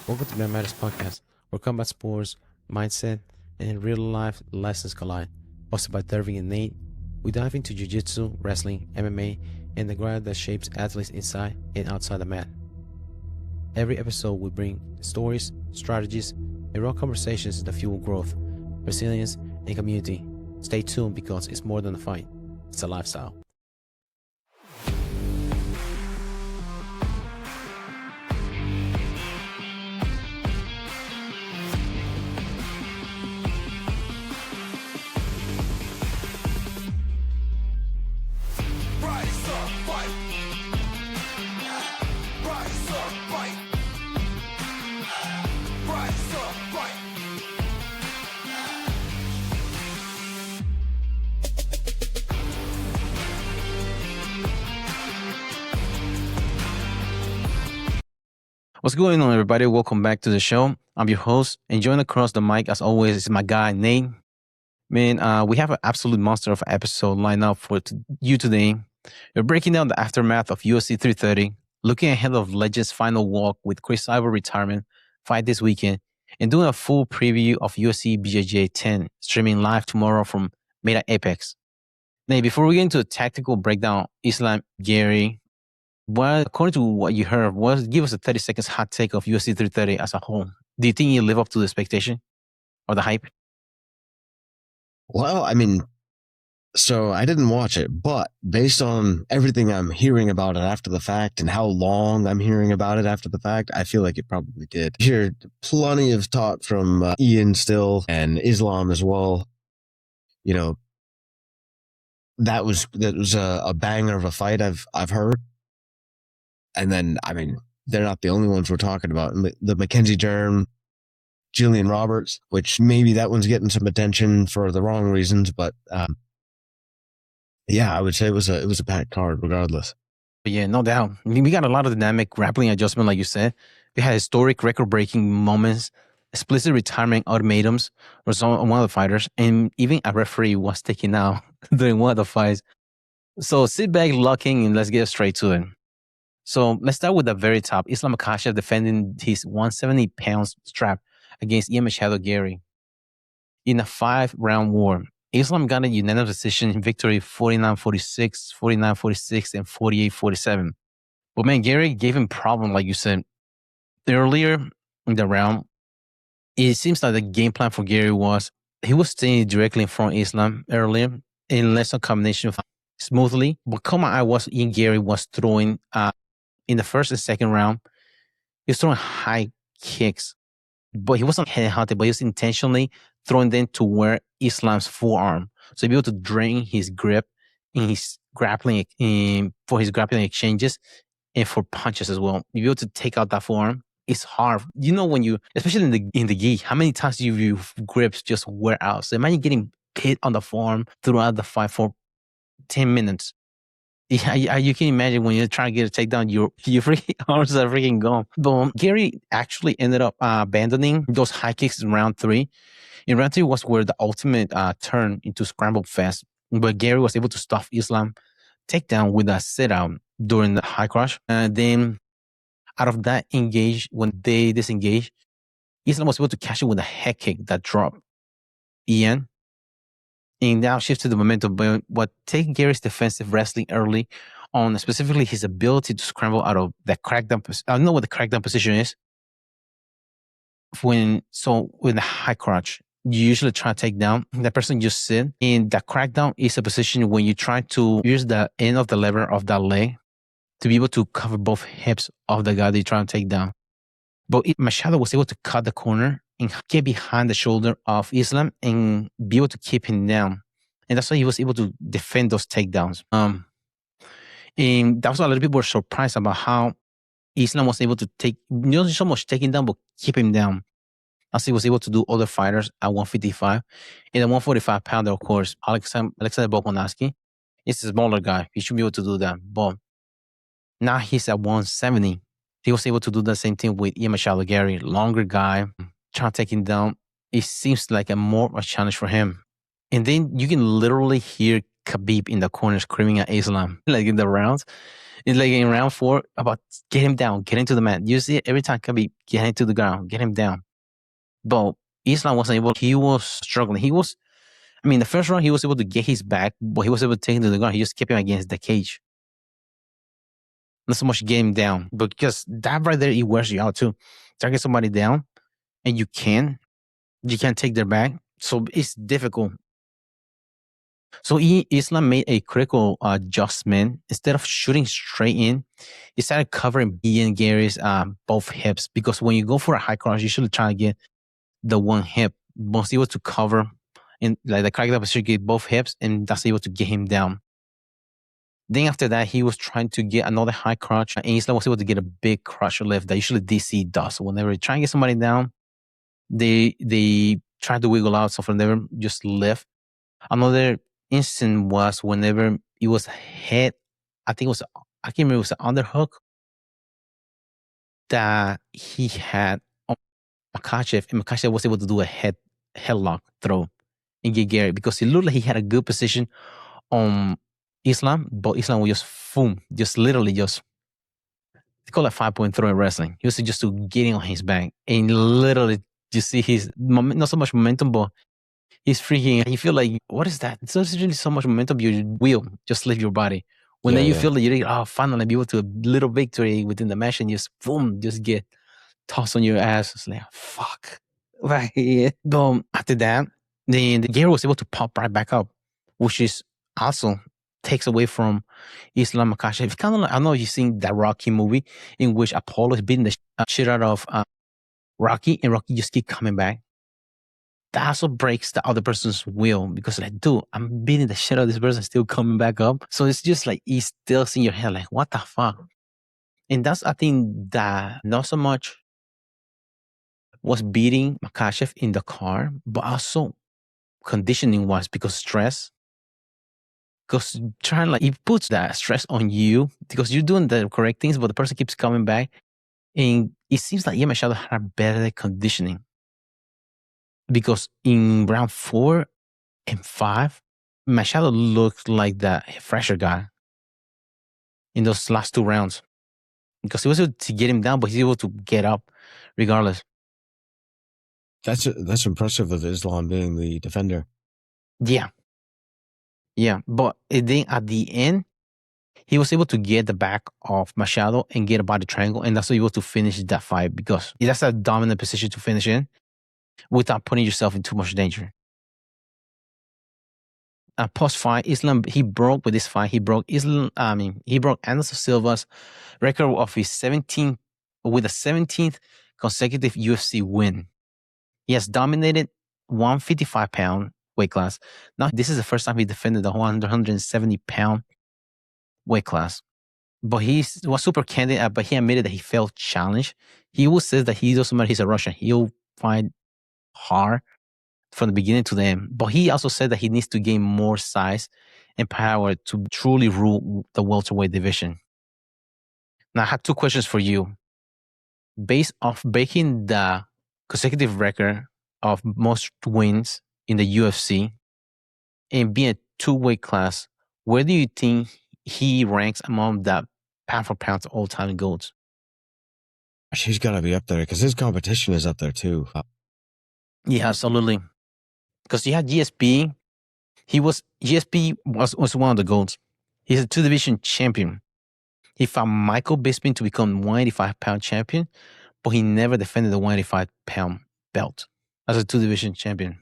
Welcome to the Matters Podcast, where combat sports, mindset, and real-life lessons collide. Hosted by Derving and Nate, we dive into jiu-jitsu, wrestling, MMA, and the grind that shapes athletes inside and outside the mat. Every episode we bring stories, strategies, and raw conversations that fuel growth, resilience, and community. Stay tuned because it's more than a fight, it's a lifestyle. What's going on, everybody? Welcome back to the show. I'm your host, and joining across the mic, as always, is my guy, Nate. Man, we have an absolute monster of an episode lined up for you today. We're breaking down the aftermath of UFC 330, looking ahead of Legends' final walk with Cyborg retirement fight this weekend, and doing a full preview of UFC BJJ 10, streaming live tomorrow from Meta Apex. Nate, before we get into a tactical breakdown, Islam Garry, well, according to what you heard, give us a 30 seconds hot take of UFC 330 as a whole. Do you think you live up to the expectation or the hype? Well, I mean, so I didn't watch it, but based on everything I'm hearing about it after the fact and how long I'm hearing about it after the fact, I feel like it probably did. I hear plenty of talk from Ian still and Islam as well. You know, that was a banger of a fight I've heard. And then, I mean, they're not the only ones we're talking about. The Mackenzie Dern, Gillian Robertson, which maybe that one's getting some attention for the wrong reasons, but yeah, I would say it was a packed card regardless. Yeah, no doubt. I mean, we got a lot of dynamic grappling adjustment, like you said. We had historic record-breaking moments, explicit retirement ultimatums for one of the fighters, and even a referee was taken out during one of the fights. So sit back, lock in, and let's get straight to it. So let's start with the very top. Islam Makhachev defending his 170-pound strap against Ian Machado Garry in a 5-round war. Islam got a unanimous decision victory 49-46, 49-46, and 48-47. But man, Garry gave him problem, like you said. Earlier in the round, it seems like the game plan for Garry was he was staying directly in front of Islam earlier in less a combination of smoothly. But come on, Ian Garry was throwing in the first and second round, he was throwing high kicks, but he wasn't head-hunted, but he was intentionally throwing them to where Islam's forearm. So he'd be able to drain his grip in his grappling, for his grappling exchanges and for punches as well. You'd be able to take out that forearm. It's hard. You know, when you, especially in the gi, how many times do your grips just wear out? So imagine getting hit on the forearm throughout the fight for 10 minutes. Yeah, you can imagine when you're trying to get a takedown, your freaking arms are freaking gone. But Garry actually ended up abandoning those high kicks in round 3. In round 3 was where the ultimate turned into scramble fest. But Garry was able to stop Islam takedown with a sit-out during the high crush. And then out of that engage, when they disengaged, Islam was able to catch it with a head kick that dropped Ian. And now shifted the momentum, but what take Garry's defensive wrestling early on, specifically his ability to scramble out of that crackdown. I don't know what the crackdown position is. When the high crotch, you usually try to take down that person just sit. And that crackdown is a position when you try to use the end of the lever of that leg to be able to cover both hips of the guy that you're trying to take down. But Machado was able to cut the corner and get behind the shoulder of Islam and be able to keep him down. And that's why he was able to defend those takedowns. And that was a lot of people were surprised about how Islam was able to take, not so much taking down, but keep him down. As he was able to do other fighters at 155. And the 145-pounder, of course, Alexander Volkanovski is a smaller guy. He should be able to do that. But now he's at 170. He was able to do the same thing with Ian Machado Garry, longer guy, trying to take him down. It seems like more of a challenge for him. And then you can literally hear Khabib in the corner screaming at Islam, like in the rounds. It's like in round 4, about get him down, get into the mat. You see it every time Khabib, get him to the ground, get him down. But Islam wasn't able, he was struggling. The first round, he was able to get his back, but he was able to take him to the ground. He just kept him against the cage. Not so much get him down, but because that right there, it wears you out too. Target somebody down, and you can't take their back. So it's difficult. So Islam made a critical adjustment. Instead of shooting straight in, he started covering Ian Gary's both hips, because when you go for a high cross, you should try to get the one hip. Most able to cover in like the crack up, should get both hips, and that's able to get him down. Then after that, he was trying to get another high crotch, and Islam was able to get a big crotch lift that usually DC does. Whenever they try and get somebody down, they try to wiggle out, so from there just lift. Another instant was whenever it was head, I can't remember, it was an underhook that he had on Makhachev, and Makhachev was able to do a headlock throw and get Gary, because it looked like he had a good position on Islam, but Islam was just literally just, they call it 5-point throw in wrestling. He was just to getting on his back, and literally you see his not so much momentum, but he's freaking. You feel like, what is that? It's not really so much momentum. You will just leave your body. When then you feel that you're like, finally be able to a little victory within the match, and just get tossed on your ass. It's like, fuck. Right. But after that, the Gary was able to pop right back up, which is also takes away from Islam Makhachev. Kind of like, I don't know if you've seen that Rocky movie in which Apollo is beating the shit out of Rocky, and Rocky just keep coming back. That also breaks the other person's will, because like, dude, I'm beating the shit out of this person, still coming back up. So it's just like, he's still in your head, like, what the fuck? And that's, I think, that not so much was beating Makhachev in the car, but also conditioning wise, because stress. Because trying, like, it puts that stress on you because you're doing the correct things, but the person keeps coming back. And it seems like Ian Machado had better conditioning, because in round 4 and 5, Machado looked like the fresher guy in those last 2 rounds, because he was able to get him down, but he's able to get up regardless. That's impressive with Islam being the defender. Yeah. But then at the end, he was able to get the back of Machado and get a body triangle, and that's able to finish that fight, because that's a dominant position to finish in without putting yourself in too much danger. Post-fight, Islam, he broke with this fight. He broke Anderson Silva's record of his 17th consecutive UFC win. He has dominated 155-pound weight class. Now, this is the first time he defended the 170-pound weight class. But he was super candid, but he admitted that he felt challenged. He always says that he's a Russian. He'll fight hard from the beginning to the end. But he also said that he needs to gain more size and power to truly rule the welterweight division. Now, I have 2 questions for you. Based off breaking the consecutive record of most wins in the UFC and being a 2-weight class, where do you think he ranks among the pound for pound all-time GOATs? He's got to be up there, because his competition is up there too. Yeah, absolutely. Because you had GSP. GSP was one of the GOATs. He's a 2-division champion. He fought Michael Bisping to become 185-pound champion, but he never defended the 185-pound belt as a 2-division champion.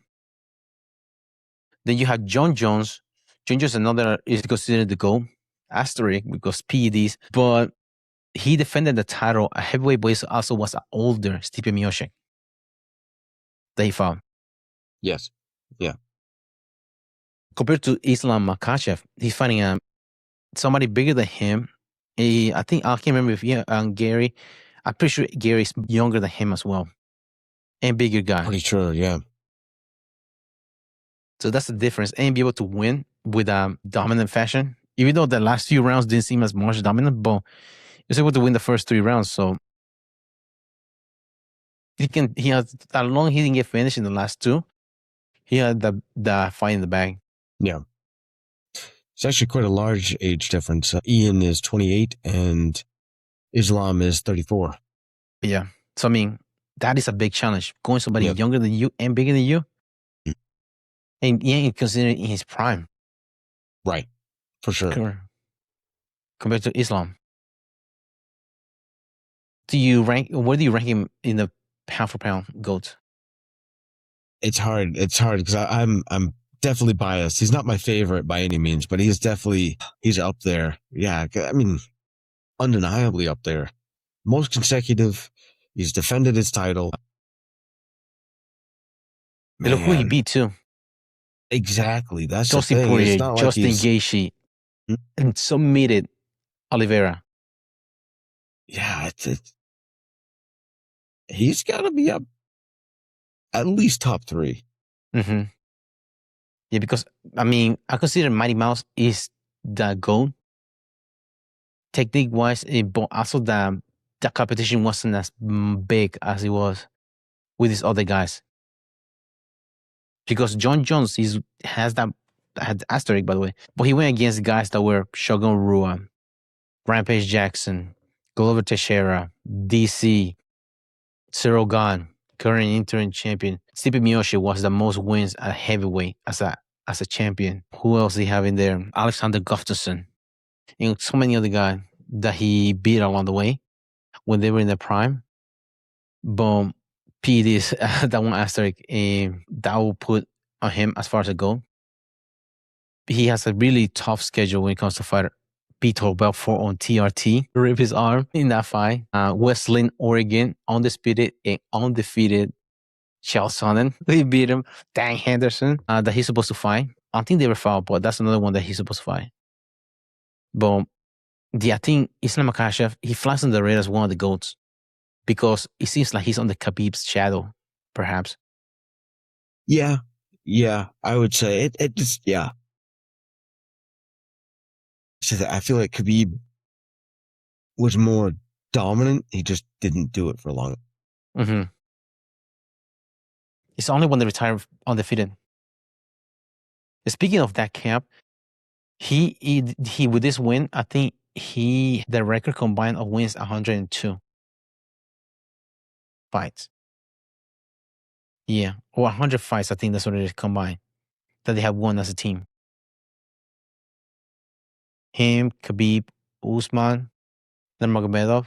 Then you have Jon Jones. Jon Jones is considered the GOAT, asterisk, because PEDs, but he defended the title at heavyweight, but he also was an older Stipe Miocic that he fought. Yes. Yeah. Compared to Islam Makhachev, he's fighting somebody bigger than him. I can't remember if Gary. I'm pretty sure Gary's younger than him as well, and bigger guy. Pretty sure, yeah. So that's the difference, and be able to win with a dominant fashion. Even though the last few rounds didn't seem as much dominant, but he was able to win the first 3 rounds. So he has, as long as he didn't get finished in the last 2, he had the fight in the bag. Yeah. It's actually quite a large age difference. Ian is 28 and Islam is 34. Yeah. So, I mean, that is a big challenge. Going somebody Yep. younger than you and bigger than you. And yeah, considered in his prime. Right. For sure. Compared to Islam. Where do you rank him in the pound for pound GOAT? It's hard because I'm definitely biased. He's not my favorite by any means, but he's up there. Yeah, I mean, undeniably up there. Most consecutive. He's defended his title. Man. Look who he beat too. Exactly. That's Dustin the thing. Poirier, It's not Justin like Gaethje, and submitted Oliveira. Yeah, he's got to be up at least top 3. Mm-hmm. Yeah, because I mean, I consider Mighty Mouse is the GOAT. Technique wise, but also the competition wasn't as big as it was with these other guys. Because Jon Jones had asterisk, by the way, but he went against guys that were Shogun Rua, Rampage Jackson, Glover Teixeira, DC, Cyril Gane, current interim champion. Stipe Miocic was the most wins at heavyweight as a champion. Who else do you have in there? Alexander Gustafsson. So many other guys that he beat along the way when they were in their prime. But Pete is that one asterisk that will put on him as far as it goes. He has a really tough schedule when it comes to fighter. Beat Belfort on TRT, rip his arm in that fight. West Linn, Oregon, undisputed and undefeated Chael Sonnen. He beat him. Dan Henderson, that he's supposed to fight. I don't think they ever fought, but that's another one that he's supposed to fight. But I think Islam Makhachev, he flies on the radar as one of the GOATs because it seems like he's on the Khabib's shadow, perhaps. Yeah, I would say it just, yeah. I feel like Khabib was more dominant. He just didn't do it for long. Mm-hmm. It's the only one that retired undefeated. Speaking of that camp, he with this win, I think the record combined of wins 102 fights. Yeah, or 100 fights. I think that's what it is combined that they have won as a team. Him, Khabib, Usman, Nurmagomedov,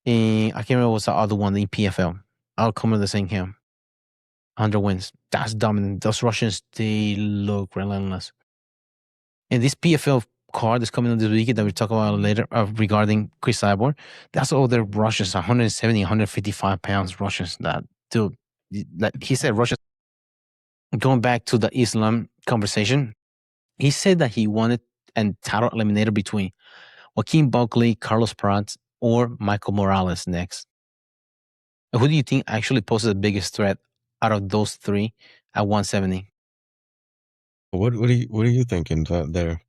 and I can't remember what's the other one in PFL. I'll come in the same camp. 100 wins. That's dominant. Those Russians, they look relentless. And this PFL card that's coming on this weekend that we'll talk about later regarding Chris Cyborg, that's all the Russians, 170, 155 pounds Russians. That, dude, like he said, Russians. Going back to the Islam conversation, he said that he wanted a title eliminator between Joaquin Buckley, Carlos Prates, or Michael Morales next. Who do you think actually poses the biggest threat out of those three at 170? What are you thinking there?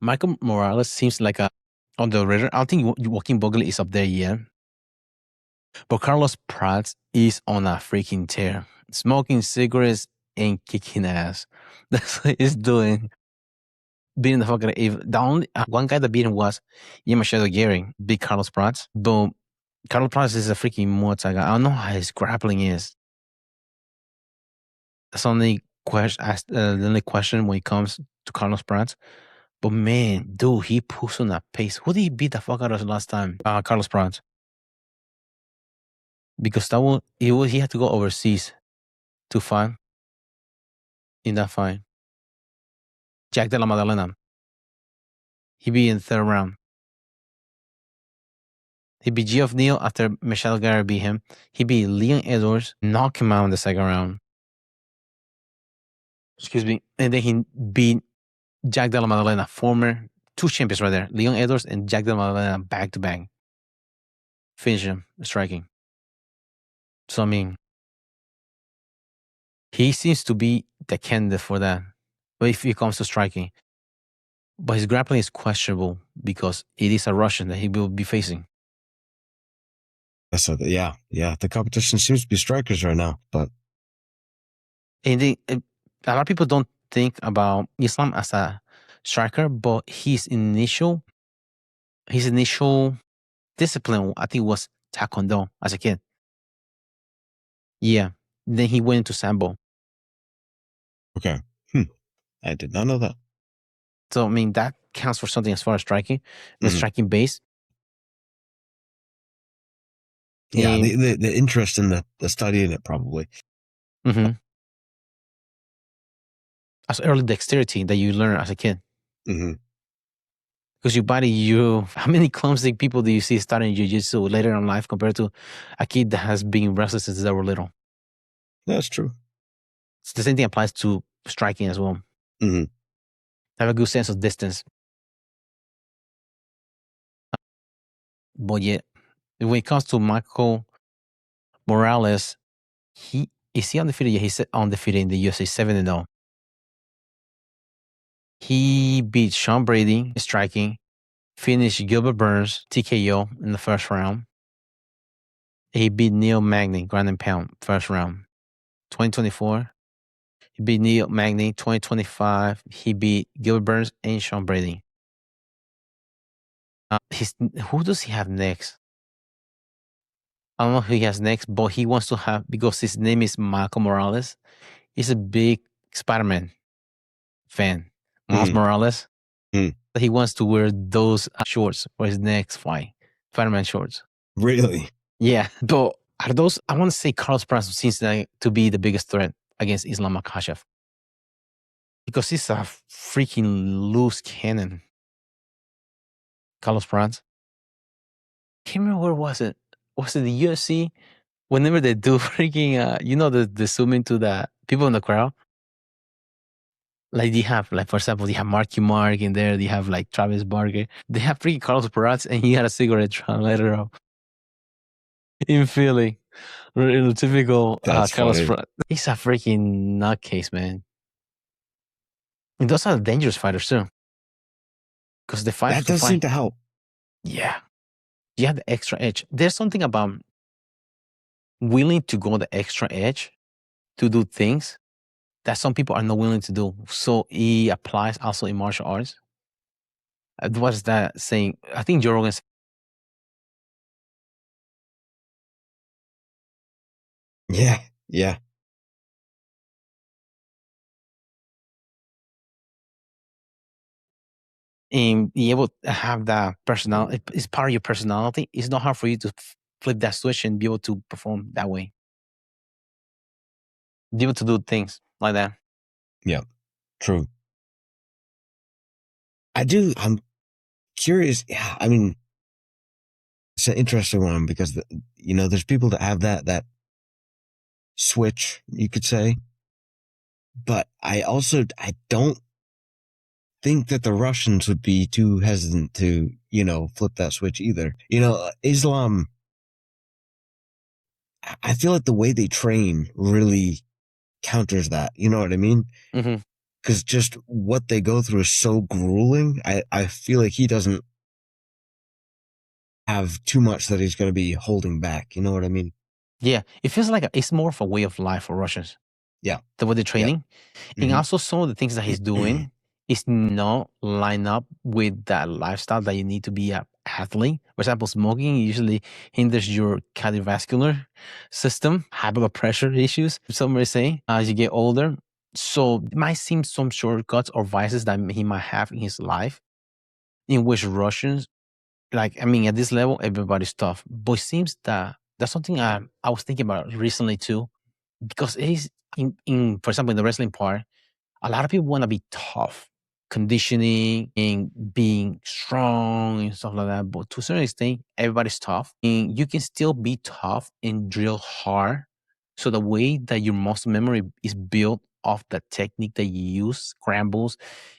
Michael Morales seems like on the radar. I don't think Joaquin Buckley is up there yet. But Carlos Prates is on a freaking tear. Smoking cigarettes and kicking ass. That's what he's doing. Beating the fuck out of Eve. The only one guy that beat him was Ian Machado Garry, beat Carlos Prates. But Carlos Prates is a freaking Muay Thai guy. I don't know how his grappling is. That's the only question when it comes to Carlos Prates. But man, dude, he puts on that pace. Who did he beat the fuck out of last time? Carlos Prates. Because he had to go overseas to fight in that fight. Jack Della Maddalena. He beat in the third round. He beat Geoff Neal after Machado Garry beat him. He beat Leon Edwards, knocked him out in the second round. Excuse me. And then he beat Jack Della Maddalena, former two champions right there. Leon Edwards and Jack Della Maddalena back to back. Finish him, striking. So, I mean, he seems to be the candidate for that. But if it comes to striking. But his grappling is questionable because it is a Russian that he will be facing. So, yeah. The competition seems to be strikers right now, but. And a lot of people don't think about Islam as a striker, but his initial discipline, I think, was Taekwondo as a kid. Yeah. Then he went into Sambo. Okay. I did not know that. So, I mean, that counts for something as far as striking, the striking base. Yeah, the interest in the study in it, probably. Mm-hmm. As early dexterity that you learn as a kid. Mm-hmm. Because your body, how many clumsy people do you see starting jiu-jitsu later in life compared to a kid that has been wrestling since they were little? That's true. So the same thing applies to striking as well. Mm-hmm. Have a good sense of distance. But yet, when it comes to Michael Morales, is he undefeated? Yeah, he's undefeated in the UFC 7-0. He beat Sean Brady striking, finished Gilbert Burns TKO in the first round. He beat Neil Magny ground and pound first round. 2024, he beat Neil Magny. 2025, he beat Gilbert Burns and Sean Brady. Who does he have next? I don't know who he has next, but he wants to have, because his name is Michael Morales. He's a big Spider-Man fan. Miles Morales. He wants to wear those shorts for his next fight. Spider-Man shorts. Really? Yeah. But are those, I want to say Carlos Prates seems like to be the biggest threat against Islam Makhachev. Because he's a freaking loose cannon. Carlos Prates. Can't remember where was it. Was it the UFC? Whenever they do freaking, the zoom into the people in the crowd. Like they have, like for example, they have Marky Mark in there. They have like Travis Barker. They have freaking Carlos Prates, and he had a cigarette trying to light it up in Philly. Real typical Carlos Prates. He's a freaking nutcase, man. And those are dangerous fighters too, because they fight. That does seem to help. Yeah, you have the extra edge. There's something about willing to go the extra edge to do things that some people are not willing to do. So he applies also in martial arts. What is that saying? I think Joe Rogan. Yeah. And be able to have that personality, it's part of your personality. It's not hard for you to flip that switch and be able to perform that way. Be able to do things like that. Yeah, true. I'm curious. Yeah, I mean, it's an interesting one because, there's people that have that switch, you could say. But I don't think that the Russians would be too hesitant to, flip that switch either. Islam, I feel like the way they train really counters that. You know what I mean? Mm-hmm. Because just what they go through is so grueling. I feel like he doesn't have too much that he's going to be holding back. You know what I mean? Yeah. It feels like it's more of a way of life for Russians. Yeah. The way they're training. Yeah. And also some of the things that he's doing is not line up with that lifestyle that you need to be an athlete. For example, smoking usually hinders your cardiovascular system, high blood pressure issues, some may say, as you get older. So it might seem some shortcuts or vices that he might have in his life, in which Russians, at this level, everybody's tough. But it seems that that's something I was thinking about recently too, because it is, for example, in the wrestling part, a lot of people want to be tough, conditioning and being strong and stuff like that. But to a certain extent, everybody's tough. And you can still be tough and drill hard. So the way that your muscle memory is built off the technique that you use, scrambles,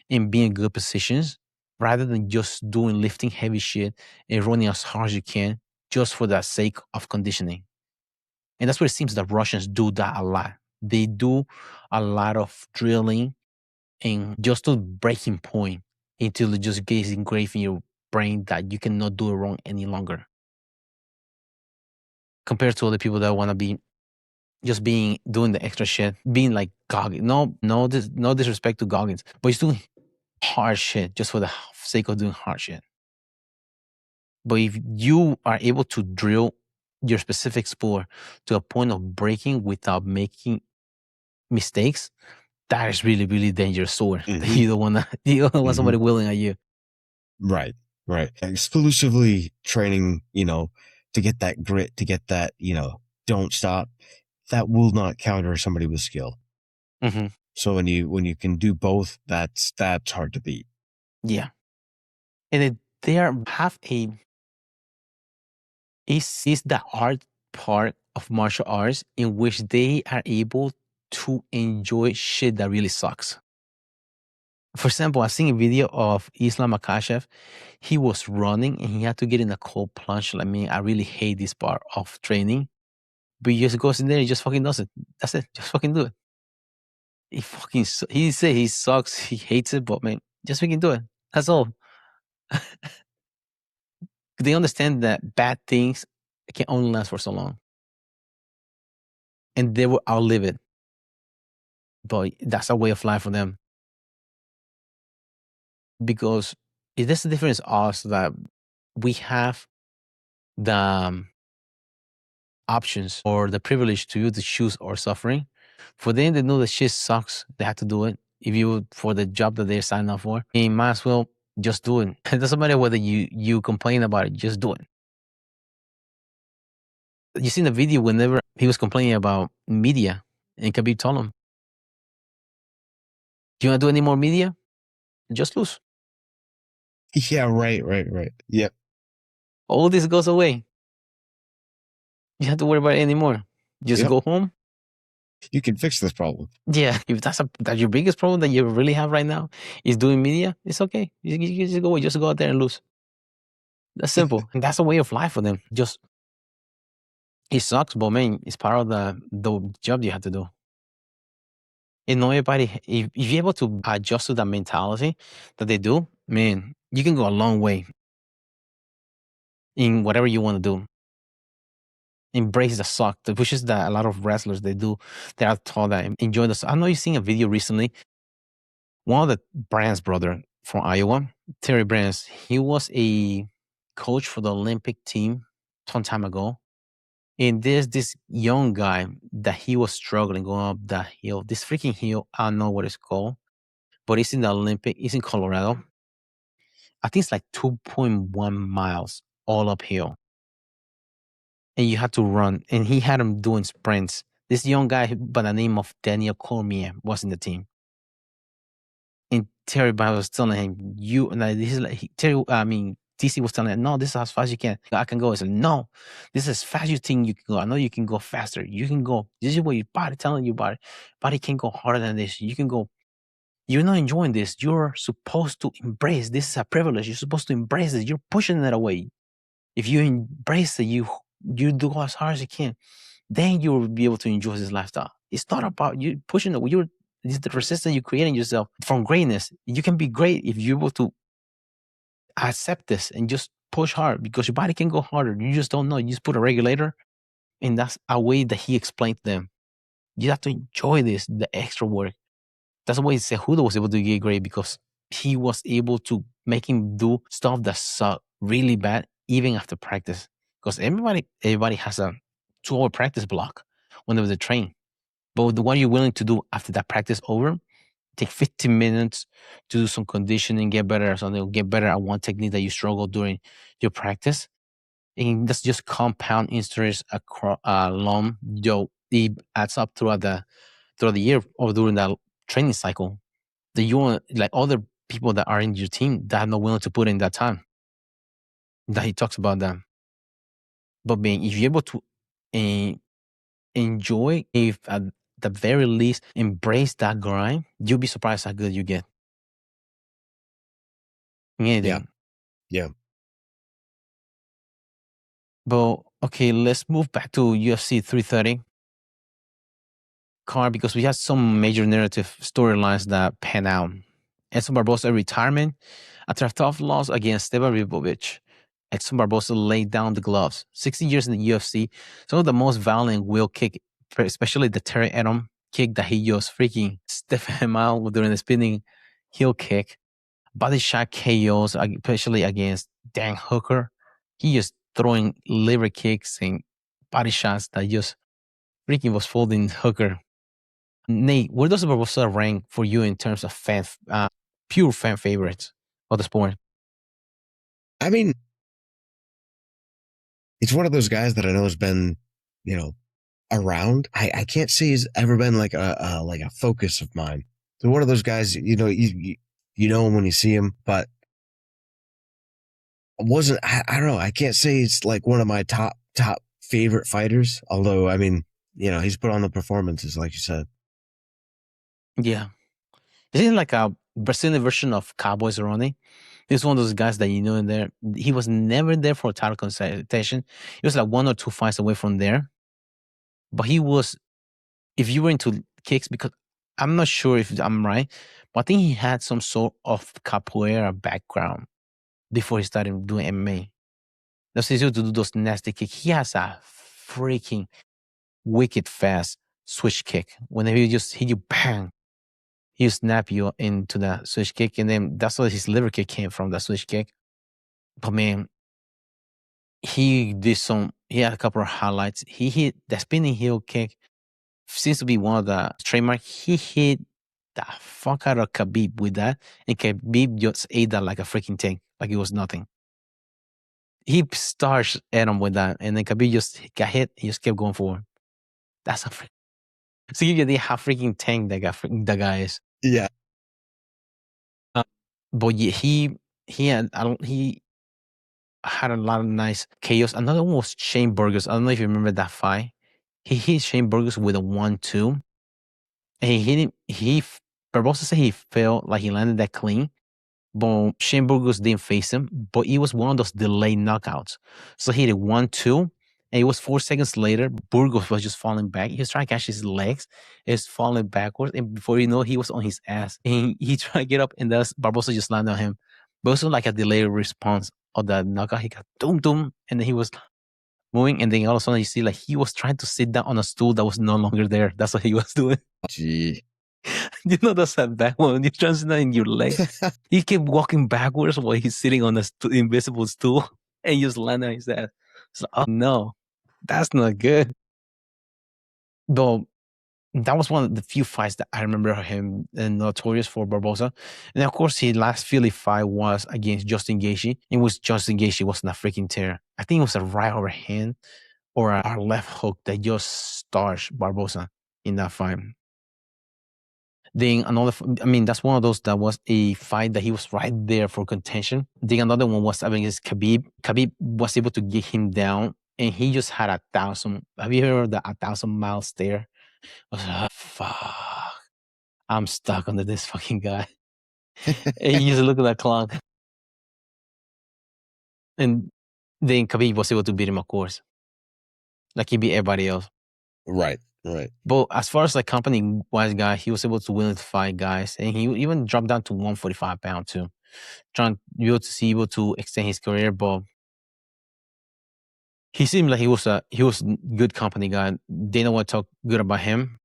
and being in good positions, rather than just lifting heavy shit and running as hard as you can just for the sake of conditioning. And that's where it seems that Russians do that a lot. They do a lot of drilling and just to breaking point until it just gets engraved in your brain that you cannot do it wrong any longer. Compared to other people that want to be just doing the extra shit, being like Goggins. No disrespect to Goggins, but he's doing hard shit just for the sake of doing hard shit. But if you are able to drill your specific sport to a point of breaking without making mistakes, that is really, really dangerous sword. Mhm. You don't want somebody willing at you. Right. Exclusively training, to get that grit, to get that, don't stop. That will not counter somebody with skill. Mm-hmm. So when you can do both, that's hard to beat. Yeah. And is the art part of martial arts in which they are able to enjoy shit that really sucks. For example, I've seen a video of Islam Makhachev. He was running and he had to get in a cold plunge. Like me, I really hate this part of training. But he just goes in there and just fucking does it. That's it. Just fucking do it. He say he sucks, he hates it, but man, just fucking do it. That's all. They understand that bad things can only last for so long. And they will outlive it. But that's a way of life for them. Because there's a difference us that we have the options or the privilege to choose our suffering. For them, they know that shit sucks. They have to do it. If you for the job that they're signing up for, you might as well just do it. It doesn't matter whether you complain about it, just do it. You seen the video whenever he was complaining about media, and Khabib told him, "Do you want to do any more media? Just lose. Yeah, right. Yep. All this goes away. You don't have to worry about it anymore. Just go home. You can fix this problem. Yeah, if that's your biggest problem that you really have right now is doing media, it's okay. You just go out there and lose. That's simple. And that's a way of life for them. Just it sucks, but man, it's part of the job you have to do. And not everybody, if you're able to adjust to that mentality that they do, man, you can go a long way in whatever you want to do. Embrace the suck, which is that a lot of wrestlers they do. They are taught that enjoy the suck. I know you've seen a video recently. One of the Brands brother from Iowa, Terry Brands, he was a coach for the Olympic team some time ago. And there's this young guy that he was struggling going up that hill. This freaking hill, I don't know what it's called, but it's in the Olympic, it's in Colorado. I think it's like 2.1 miles all uphill. And you had to run. And he had him doing sprints. This young guy by the name of Daniel Cormier was in the team. And Terry was telling him, DC was telling him, no, this is as fast as you can. I can go. I said, no, this is as fast as you think you can go. I know you can go faster. You can go. This is what your body telling you about it. Body can go harder than this. You can go. You're not enjoying this. You're supposed to embrace. This is a privilege. You're supposed to embrace it. You're pushing it away. If you embrace it, you do as hard as you can, then you'll be able to enjoy this lifestyle. It's not about you pushing it. It's the resistance you're creating yourself from greatness. You can be great if you're able to accept this and just push hard because your body can go harder. You just don't know. You just put a regulator, and that's a way that he explained to them. You have to enjoy this, the extra work. That's why Cejudo was able to get great because he was able to make him do stuff that sucked really bad even after practice. Because everybody has a 2-hour practice block when they train. But what you're willing to do after that practice over, take 15 minutes to do some conditioning, get better at something, get better at one technique that you struggle during your practice. And that's just compound interest along. It adds up throughout the year or during that training cycle. That you want like other people that are in your team that are not willing to put in that time. That he talks about that. But if you're able to enjoy, if at the very least embrace that grind, you'll be surprised how good you get. Anything. Yeah. But okay, let's move back to UFC 330 card because we had some major narrative storylines that pan out. Edson Barboza retirement after a tough loss against Stevan Ribovic. Edson Barboza laid down the gloves. 60 years in the UFC, some of the most violent wheel kick, especially the Terry Edom kick that he just freaking stepped him out during the spinning heel kick. body shot KOs, especially against Dan Hooker. He just throwing liver kicks and body shots that just freaking was folding Hooker. Nate, where does Barboza rank for you in terms of pure fan favorites of the sport? I mean, it's one of those guys that I know has been, around. I can't say he's ever been like a focus of mine. So one of those guys, you know him when you see him, but I don't know. I can't say he's like one of my top favorite fighters. Although, I mean, he's put on the performances, like you said. Yeah. Isn't like a Brazilian version of Cowboy Cerrone? He's one of those guys that in there. He was never there for a title consultation. He was like 1 or 2 fights away from there. But he was, if you were into kicks, because I'm not sure if I'm right, but I think he had some sort of capoeira background before he started doing MMA. That's easy to do those nasty kicks. He has a freaking wicked fast switch kick. Whenever he just hit you, bang, he'll snap you into that switch kick. And then that's where his liver kick came from, that switch kick. But man, he had a couple of highlights. He hit the spinning heel kick, seems to be one of the trademark. He hit the fuck out of Khabib with that, and Khabib just ate that like a freaking tank, like it was nothing. He starched at him with that, and then Khabib just got hit. He just kept going forward. That's a freaking. So you get how freaking tank that guy is. Yeah. But yeah, he had a lot of nice chaos. Another one was Shane Burgos. I don't know if you remember that fight. He hit Shane Burgos with a 1-2. And he hit him. Barboza said he felt like he landed that clean. But Shane Burgos didn't face him. But it was one of those delayed knockouts. So he hit 1-2. And it was 4 seconds later, Burgos was just falling back. He was trying to catch his legs. He was falling backwards. And before you know, he was on his ass. And he tried to get up, and Barboza just landed on him. But it was like a delayed response of that knockout. He got doom, and then he was moving. And then all of a sudden, you see like he was trying to sit down on a stool that was no longer there. That's what he was doing. Gee. That's that bad one. You're trying to sit down in your leg. He kept walking backwards while he's sitting on the invisible stool, and you just land on his ass. It's like, oh no. That's not good. Though that was one of the few fights that I remember him notorious for, Barboza. And of course, his last Philly fight was against Justin Gaethje. It was Justin Gaethje wasn't a freaking tear. I think it was a right overhand or a left hook that just starched Barboza in that fight. Then that's one of those that was a fight that he was right there for contention. Then another one was against Khabib. Khabib was able to get him down, and he just had 1,000. Have you heard of the 1,000-mile stare? I was like, fuck. I'm stuck under this fucking guy. And he just looked at that clock. And then Khabib was able to beat him, of course. Like he beat everybody else. Right. But as far as like company-wise guy, he was able to win the fight guys. And he even dropped down to 145 pounds too. Trying to be able to extend his career, but he seemed like he was a good company guy. They don't want to talk good about him,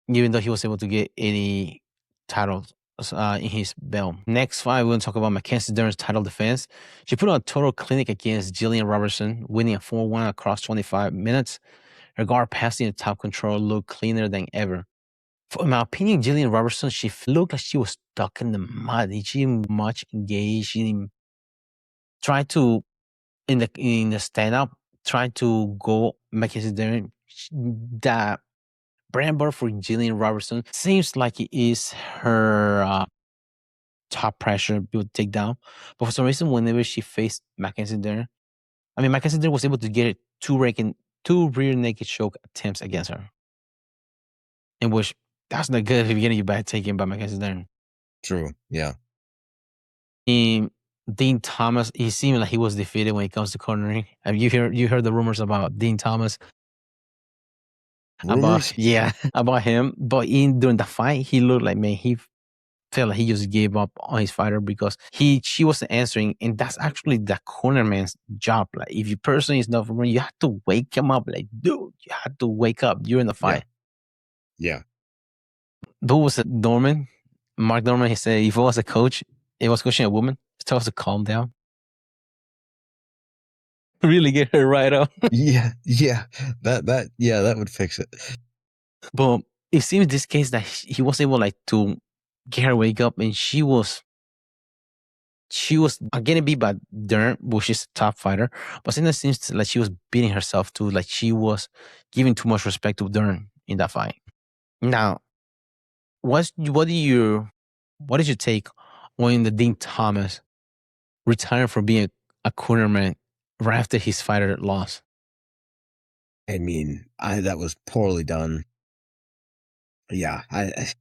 even though he was able to get any titles in his belt. Next fight, we're going to talk about Mackenzie Dern's title defense. She put on a total clinic against Gillian Robertson, winning a 4-1 across 25 minutes. Her guard passing the top control looked cleaner than ever. In my opinion, Gillian Robertson, she looked like she was stuck in the mud. She didn't much engage. She didn't try to, in the stand-up, try to go Mackenzie Dern. That brand bar for Gillian Robertson seems like it is her top pressure build takedown. But for some reason, whenever she faced Mackenzie Dern, Mackenzie Dern was able to get two rear naked choke attempts against her. In which, that's not good if you're getting your back taken by Mackenzie Dern. True, yeah. Dean Thomas, he seemed like he was defeated when it comes to cornering. Have you heard the rumors about Dean Thomas? Rumors? About him. But during the fight, he looked like, man, he felt like he just gave up on his fighter because she wasn't answering, and that's actually the corner man's job. Like, if your person is not for you have to wake him up. Like, dude, you have to wake up. You're in the fight. Yeah. Who was it? Mark Norman, he said, if I was a coach, It was coaching a woman. Tell us to calm down. Really get her right up. Yeah. That would fix it. But it seems this case that he was able like to get her wake up, and she was getting beat by Dern, which is a top fighter. But then it seems like she was beating herself too. Like she was giving too much respect to Dern in that fight. Now, what did your take when the Dean Thomas retired from being a cornerman right after his fighter lost? I mean, that was poorly done. Yeah, I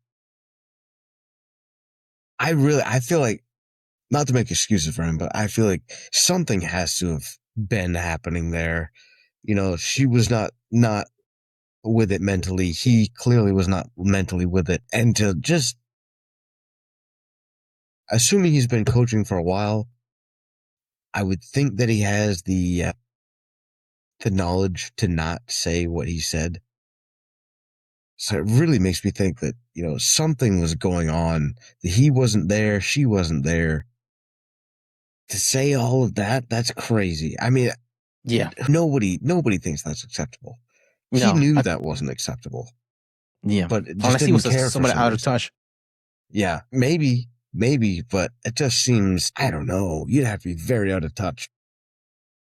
feel like, not to make excuses for him, but I feel like something has to have been happening there. You know, she was not with it mentally. He clearly was not mentally with it. And to just, assuming he's been coaching for a while, I would think that he has the knowledge to not say what he said. So it really makes me think that, you know, something was going on. He wasn't there. She wasn't there. To say all of that, that's crazy. I mean, yeah, nobody thinks that's acceptable. He knew that wasn't acceptable. Yeah, but just unless he didn't was care somebody for out of touch. Yeah, maybe, but it just seems, I don't know. You'd have to be very out of touch.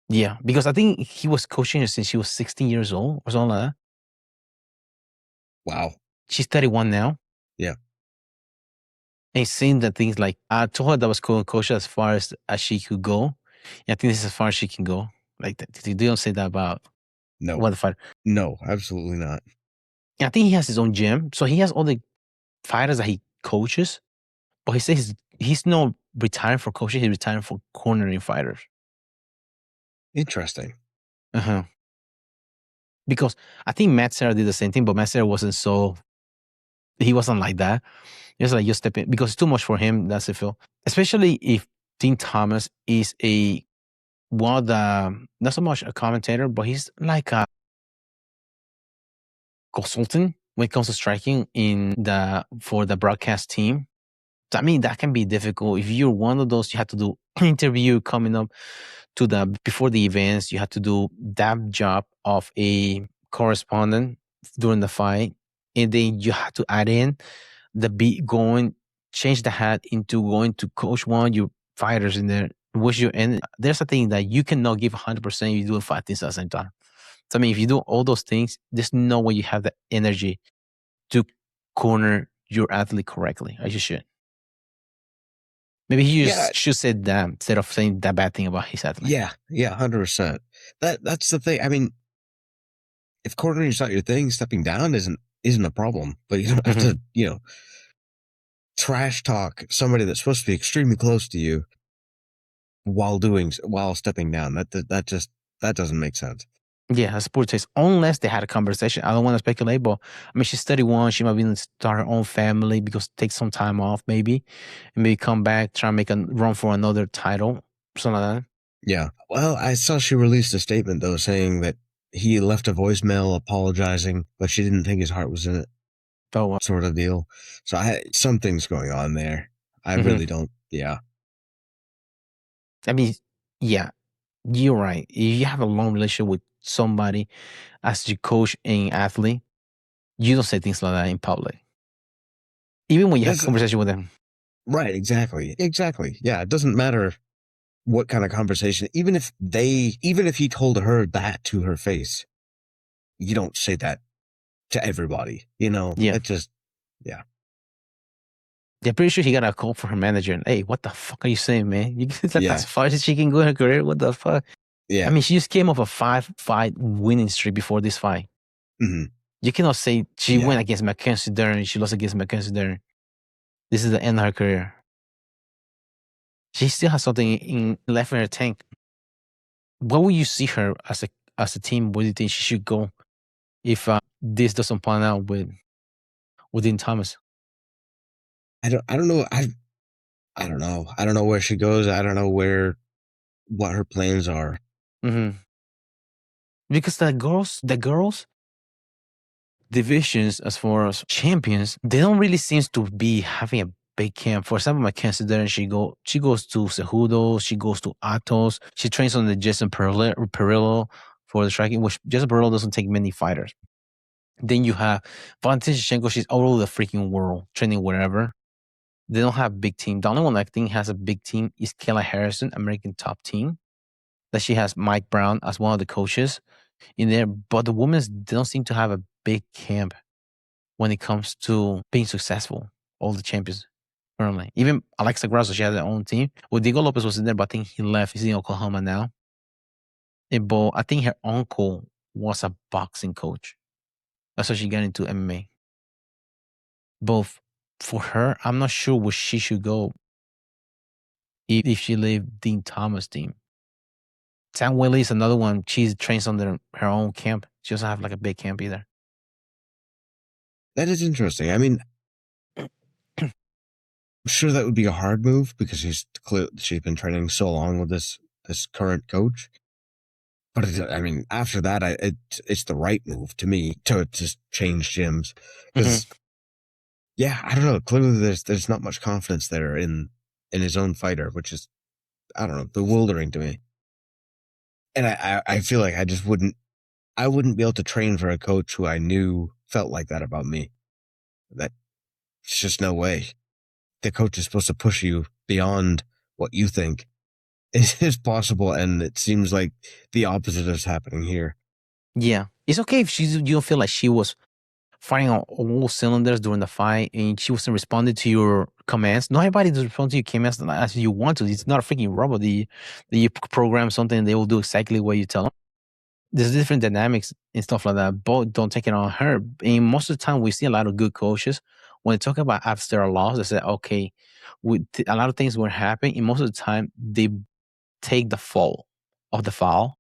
Yeah, because I think he was coaching her since she was 16 years old or something like that. Wow. She's 31 now. Yeah. And seeing the things like, I told her that was coach as far as she could go. And I think this is as far as she can go. Like, they don't say that about no fighter. No, absolutely not. And I think he has his own gym. So he has all the fighters that he coaches. But he says he's not retiring for coaching. He's retiring for cornering fighters. Interesting. Uh-huh. Because I think Matt Serra did the same thing, but Matt Serra he wasn't like that. It's like you step in because it's too much for him. That's it, Phil. Especially if Dean Thomas is one of the, not so much a commentator, but he's like a consultant when it comes to striking for the broadcast team. I mean, that can be difficult. If you're one of those, you have to do interview coming up before the events. You have to do that job of a correspondent during the fight, and then you have to add in the beat change the hat into going to coach one of your fighters in there. And there's a thing that you cannot give 100% if you do 5 things at the same time. So I mean, if you do all those things, there's no way you have the energy to corner your athlete correctly, as you should. Maybe he should say that instead of saying that bad thing about his athlete. Yeah, 100%. That's the thing. I mean, if cornering is not your thing, stepping down isn't a problem. But you don't have to, you know, trash talk somebody that's supposed to be extremely close to you while stepping down. That doesn't make sense. Yeah, that's poor taste. Unless they had a conversation. I don't want to speculate, but I mean, she's 31. She might be start her own family because take some time off, maybe, and maybe come back, try and make a run for another title, something like that. Yeah. Well, I saw she released a statement though, saying that he left a voicemail apologizing, but she didn't think his heart was in it. Oh, wow. Sort of deal. So something's going on there. I really don't. Yeah. I mean, yeah, you're right. If you have a long relationship with somebody as your coach and athlete, you don't say things like that in public. Even when you have a conversation with them. Right, exactly. Yeah, it doesn't matter what kind of conversation. Even if he told her that to her face, you don't say that to everybody, you know? Yeah. It just, yeah. They're pretty sure he got a call from her manager and, hey, what the fuck are you saying, man? As far as she can go in her career, what the fuck? Yeah. I mean, she just came off a 5-fight winning streak before this fight. Mm-hmm. You cannot say she went against Mackenzie Dern, she lost against Mackenzie Dern. This is the end of her career. She still has something left in her tank. What will you see her as a team? Where do you think she should go if this doesn't pan out with Dean Thomas? I don't know. I don't know. I don't know where she goes. I don't know what her plans are. Mm-hmm. Because the girls divisions as far as champions, they don't really seem to be having a big camp. For example, Mackenzie Dern, she goes to Cejudo, she goes to Atos, she trains on the Jason Perillo for the striking, which Jason Perillo doesn't take many fighters. Then you have Valentina Shevchenko, she's all over the freaking world, training wherever. They don't have a big team. The only one I think has a big team is Kayla Harrison, American Top Team, that she has Mike Brown as one of the coaches in there. But the women's, they don't seem to have a big camp when it comes to being successful. All the champions currently. Even Alexa Grasso, she has her own team. Well, Diego Lopez was in there, but I think he left. He's in Oklahoma now. But I think her uncle was a boxing coach. That's how she got into MMA. Both for her, I'm not sure where she should go if she leave Dean Thomas' team. Sam Willie is another one. She trains under her own camp. She doesn't have like a big camp either. That is interesting. I mean, I'm sure that would be a hard move because she's been training so long with this current coach. But I mean, after that, it's the right move to me to just change gyms because, yeah, I don't know. Clearly, there's not much confidence there in his own fighter, which is, I don't know, bewildering to me. And I feel like I wouldn't be able to train for a coach who I knew felt like that about me. That's just no way. The coach is supposed to push you beyond what you think is possible, and it seems like the opposite is happening here. Yeah. It's okay if you don't feel like she was firing on all cylinders during the fight and she wasn't responding to your commands. Not everybody does respond to your commands as you want to. It's not a freaking robot that you program something and they will do exactly what you tell them. There's different dynamics and stuff like that, but don't take it on her. And most of the time, we see a lot of good coaches when they talk about after a loss. They say, okay, a lot of things were happening, and most of the time, they take the fault of the foul,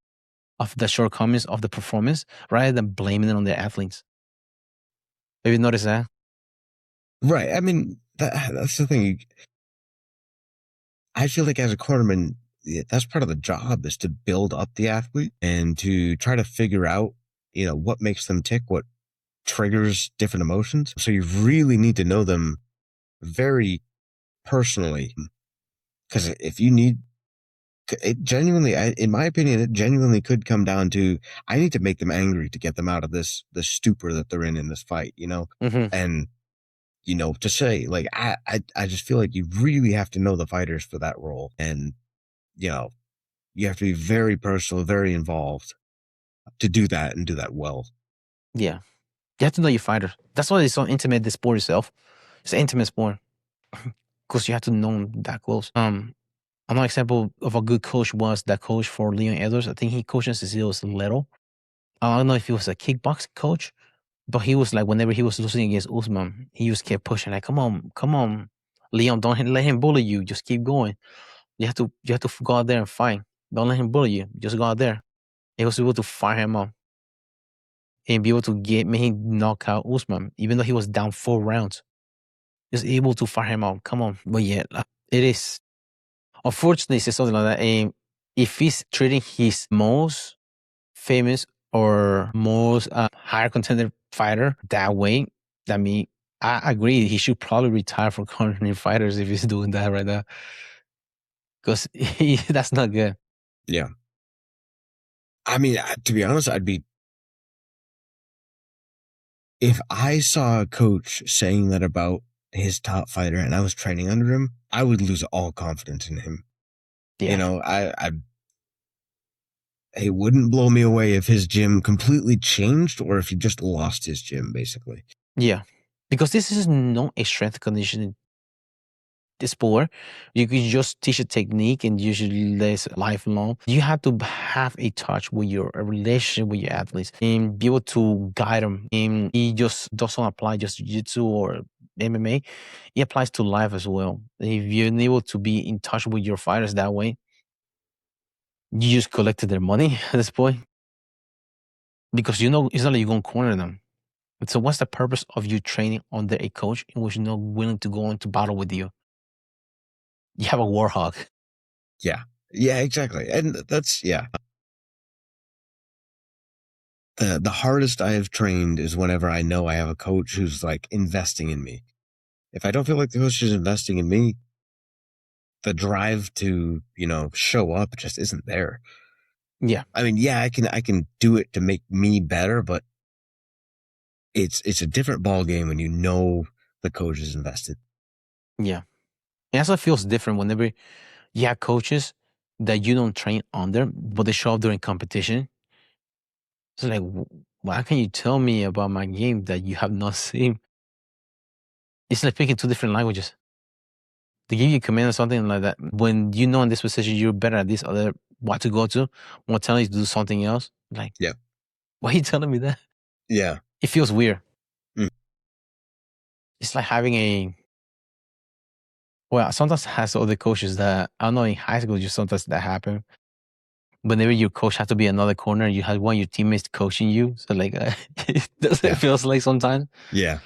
of the shortcomings of the performance, rather than blaming it on the athletes. Have you noticed that? Right. I mean, that's the thing. I feel like as a cornerman, that's part of the job is to build up the athlete and to try to figure out, what makes them tick, what triggers different emotions. So you really need to know them very personally. Because if you need, it genuinely, in my opinion, it genuinely could come down to, I need to make them angry to get them out of this stupor that they're in this fight, and, to say, like, I just feel like you really have to know the fighters for that role. And, you have to be very personal, very involved to do that and do that well. Yeah. You have to know your fighter. That's why it's so intimate, the sport itself. It's an intimate sport. Because you have to know them that close. Another example of a good coach was that coach for Leon Edwards. I think he coached since he was little. I don't know if he was a kickboxing coach, but he was like, whenever he was losing against Usman, he just kept pushing, like, come on, Leon, don't let him bully you. Just keep going. You have to go out there and fight. Don't let him bully you. Just go out there. He was able to fire him up and be able to make him knock out Usman, even though he was down 4 rounds. Just able to fire him out. Come on. But yeah, it is. Unfortunately, it's something like that. And if he's treating his most famous or most higher contender fighter that way, I mean, I agree. He should probably retire from cornering fighters if he's doing that right now. Because that's not good. Yeah. I mean, to be honest, if I saw a coach saying that about his top fighter and I was training under him, I would lose all confidence in him. Yeah. It wouldn't blow me away if his gym completely changed or if he just lost his gym, basically. Yeah. Because this is not a strength conditioning sport. You can just teach a technique and usually less lifelong. You have to have a relationship with your athletes and be able to guide them. And it just doesn't apply just jiu-jitsu or MMA. It applies to life as well. If you're able to be in touch with your fighters that way, you just collected their money at this point. Because it's not like you're going to corner them. So what's the purpose of you training under a coach in which you're not willing to go into battle with you? You have a war hog. Yeah. Yeah, exactly. And that's, yeah. The hardest I have trained is whenever I know I have a coach who's like investing in me. If I don't feel like the coach is investing in me, the drive to, show up just isn't there. Yeah. I mean, yeah, I can do it to make me better, but it's a different ball game when the coach is invested. Yeah. And that's what feels different whenever you have coaches that you don't train under, but they show up during competition. It's like, why can you tell me about my game that you have not seen? It's like speaking two different languages. They give you a command or something like that. When you know in this position you're better at this other what to go to, what telling you to do something else. Like, Yeah. why are you telling me that? Yeah. It feels weird. Mm. It's like having sometimes has other coaches that I don't know in high school just sometimes that happen. Whenever your coach has to be another corner, you have one of your teammates coaching you. So like, it doesn't feels like sometimes. Yeah.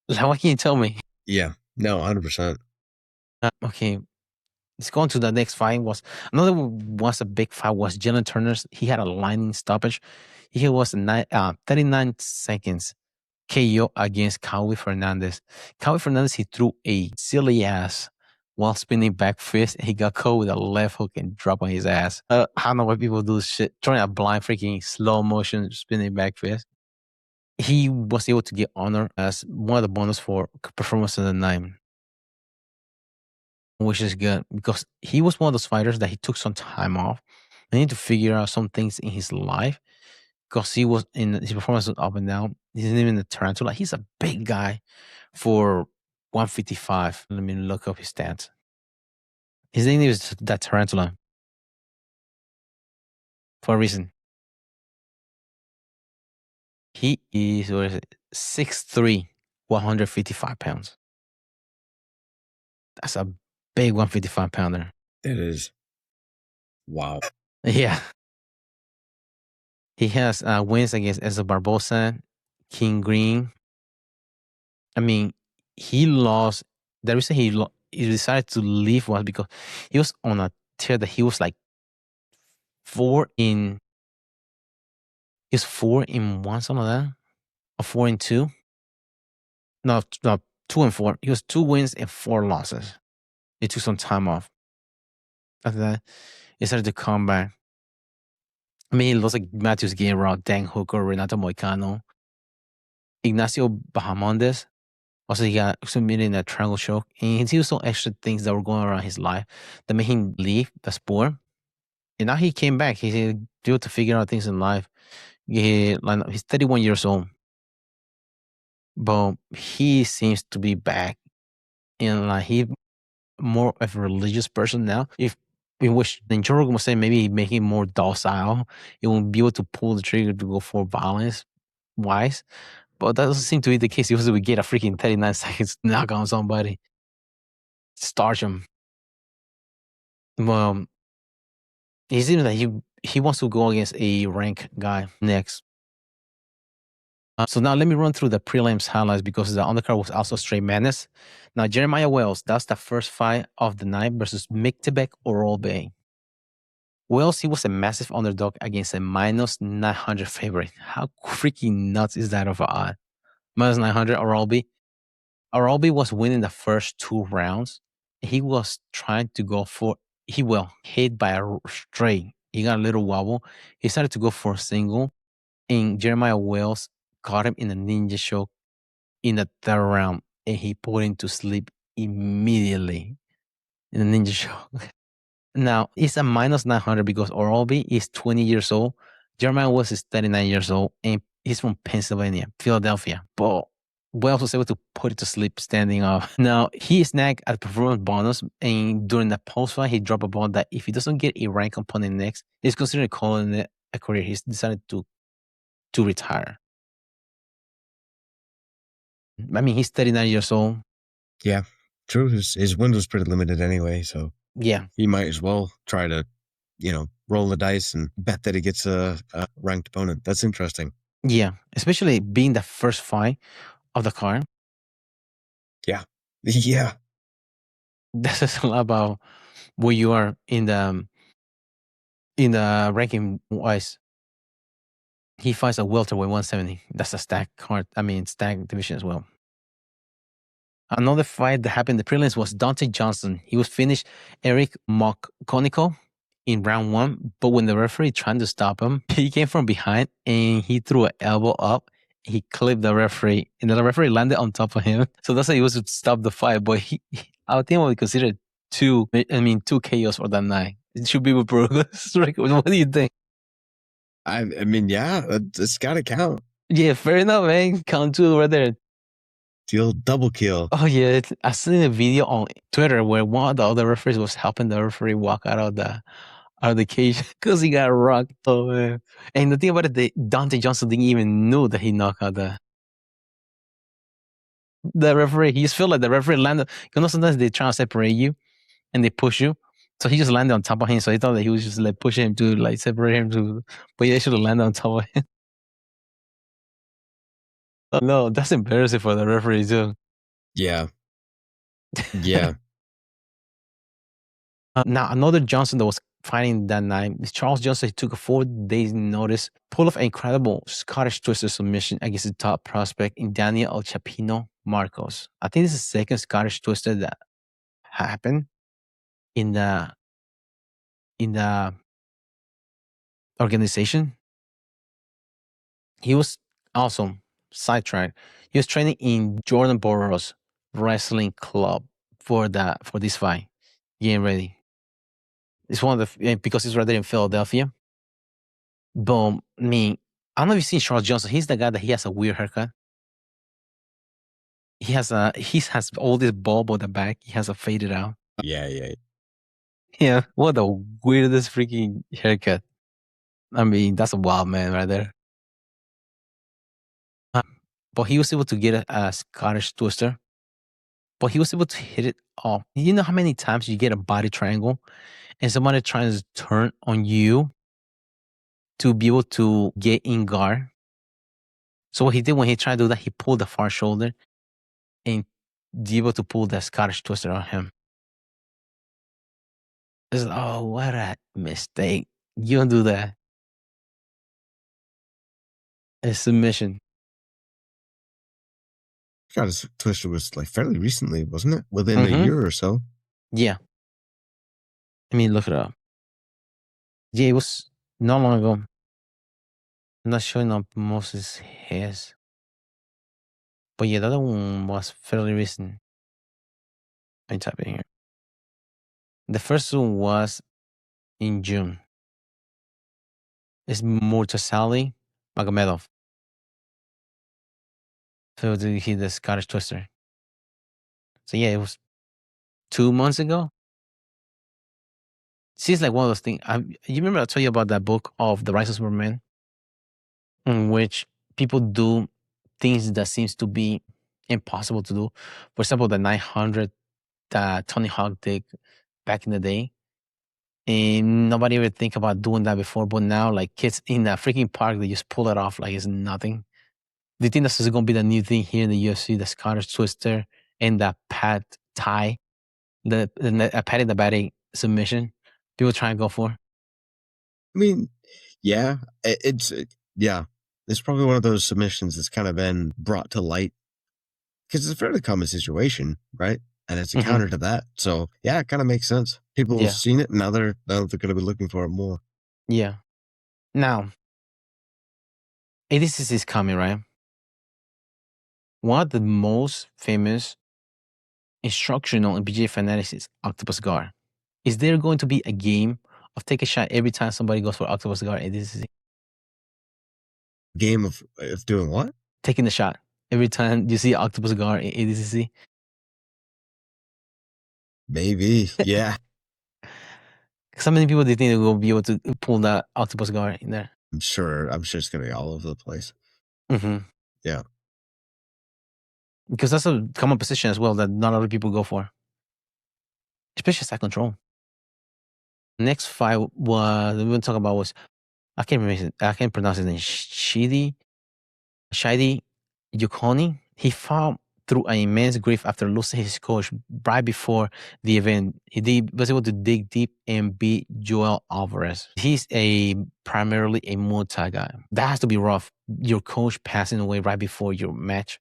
Like, what can you tell me? Yeah. No, 100%. Okay, let's go on to the next fight. Was a big fight was Jalin Turner's. He had a lightning stoppage. He was 39 seconds KO against Coi Fernandes. Coi Fernandes, he threw a silly ass while spinning back fist. He got caught with a left hook and dropped on his ass. I don't know why people do this shit. Throwing a blind freaking slow motion spinning back fist. He was able to get honor as one of the bonus for performance of the night, which is good because he was one of those fighters that he took some time off. He needed to figure out some things in his life because he was in his performance was up and down. He's even a tarantula. He's a big guy for 155. Let me look up his stats. His name is that tarantula for a reason. He is 6'3", 155 pounds. That's a big 155 pounder. It is. Wow. Yeah. He has wins against Edson Barboza, King Green. I mean, he lost. The reason he decided to leave was because he was on a tear that he was like 4-1, something like that, or 4-2. No, 2-4. He was 2 wins and 4 losses. He took some time off. After that, he started to come back. I mean, he lost like Matthews Guerrero, Dan Hooker, Renato Moicano, Ignacio Bahamondes. Also, he got submitted in a triangle choke. And he was some extra things that were going around his life that made him leave the sport. And now he came back. He's able to figure out things in life. He's 31 years old. But he seems to be back. And like he's more of a religious person now. If in which then Joe Rogan was saying maybe make him more docile, he won't be able to pull the trigger to go for violence wise. But that doesn't seem to be the case. He was to get a freaking 39 seconds knock on somebody. Starch him. Well, he seems that he wants to go against a rank guy next. So now let me run through the prelims highlights because the undercard was also straight madness. Now Jeremiah Wells, that's the first fight of the night versus Miktebek Orolbe. Wells, he was a massive underdog against a minus 900 favorite. How freaking nuts is that of an odd? Minus 900 Orolbe. Orolbe was winning the first 2 rounds. He was trying to go for, hit by a straight. He got a little wobble. He started to go for a single. And Jeremiah Wells caught him in a ninja choke in the 3rd round. And he put him to sleep immediately in a ninja choke. Now, it's a minus 900 because Orolbe is 20 years old. Jeremiah Wells is 39 years old. And he's from Pennsylvania, Philadelphia. But Wells was able to put it to sleep standing up. Now, he snagged a performance bonus, and during the post-fight, he dropped a ball that if he doesn't get a rank opponent next, he's considering calling it a career. He's decided to retire. I mean, he's 39 years old. Yeah, true. His window's pretty limited anyway, so yeah, he might as well try to, roll the dice and bet that he gets a ranked opponent. That's interesting. Yeah, especially being the first fight of the card. Yeah. Yeah. That says a lot about where you are in the ranking wise. He fights a welterweight 170. That's a stack card. I mean, stack division as well. Another fight that happened in the prelims was Dante Johnson. He was finished Eric Machado in round 1, but when the referee tried to stop him, he came from behind and he threw an elbow up. He clipped the referee, and the referee landed on top of him. So that's how he was to stop the fight. But I would think we considered two KOs for that night. It should be progress. What do you think? I mean, yeah, it's got to count. Yeah, fair enough, man. Count 2 right there. Deal double kill. Oh yeah, I seen a video on Twitter where one of the other referees was helping the referee walk out of the cage because he got rocked. Oh man! And the thing about it, Dante Johnson didn't even know that he knocked out the referee. He just felt like the referee landed. You know, sometimes they try to separate you and they push you. So he just landed on top of him. So he thought that he was just like pushing him to like separate him to, but yeah, he should have landed on top of him. Oh, no, that's embarrassing for the referee too. Yeah. Yeah. Now another Johnson that was fighting that night, Charles Johnson, he took a 4 days notice, pulled off an incredible Scottish twister submission against the top prospect in Daniel El Chapino Marcos. I think this is the second Scottish twister that happened in the organization. He was awesome. Sidetrack. He was training in Jordan Burroughs Wrestling Club for this fight. Getting ready. It's one of the because it's right there in Philadelphia. Boom. I mean, I don't know if you've seen Charles Johnson. He's the guy that he has a weird haircut. He has all this bulb on the back. He has a faded out. Yeah. Yeah. What the weirdest freaking haircut. I mean, that's a wild man right there. But he was able to get a Scottish twister. But he was able to hit it off. You know how many times you get a body triangle and somebody tries to turn on you to be able to get in guard? So what he did when he tried to do that, he pulled the far shoulder and be able to pull the Scottish twister on him. It's like, oh, what a mistake. You don't do that. A submission. Scottish twister was like fairly recently, wasn't it? Within a year or so. Yeah. I mean, look it up. Yeah, it was not long ago. I'm not showing up most of his hairs. But yeah, the other one was fairly recent. Let me type it here. The first one was in June. It's Murtasali Magomedov. So he the Scottish twister. So yeah, it was 2 months ago. Seems like one of those things. You remember I told you about that book of The Rise of Superman, in which people do things that seems to be impossible to do. For example, the 900 that Tony Hawk did back in the day. And nobody ever think about doing that before. But now, like kids in that freaking park, they just pull it off like it's nothing. Do you think that's going to be the new thing here in the UFC, the Scottish twister and the pad Thai, the Paddy the Batty submission? People try and go for? I mean, yeah, it's probably one of those submissions that's kind of been brought to light because it's a fairly common situation, right? And it's a counter to that. So yeah, it kind of makes sense. People have seen it, and now they're going to be looking for it more. Yeah. Now, this is coming, right? One of the most famous instructional in BJJ fanatics is octopus guard. Is there going to be a game of take a shot every time somebody goes for octopus guard at ADCC? Game of doing what? Taking the shot every time you see octopus guard in ADCC? Maybe, yeah. So many people do you think they will be able to pull that octopus guard in there? I'm sure it's going to be all over the place. Yeah. Because that's a common position as well that not a lot of people go for. Especially side control. Next fight was we were talking about was I can't pronounce his name. Shidi Yukoni. He fought through an immense grief after losing his coach right before the event. He was able to dig deep and beat Joel Alvarez. He's primarily a Muay Thai guy. That has to be rough. Your coach passing away right before your match.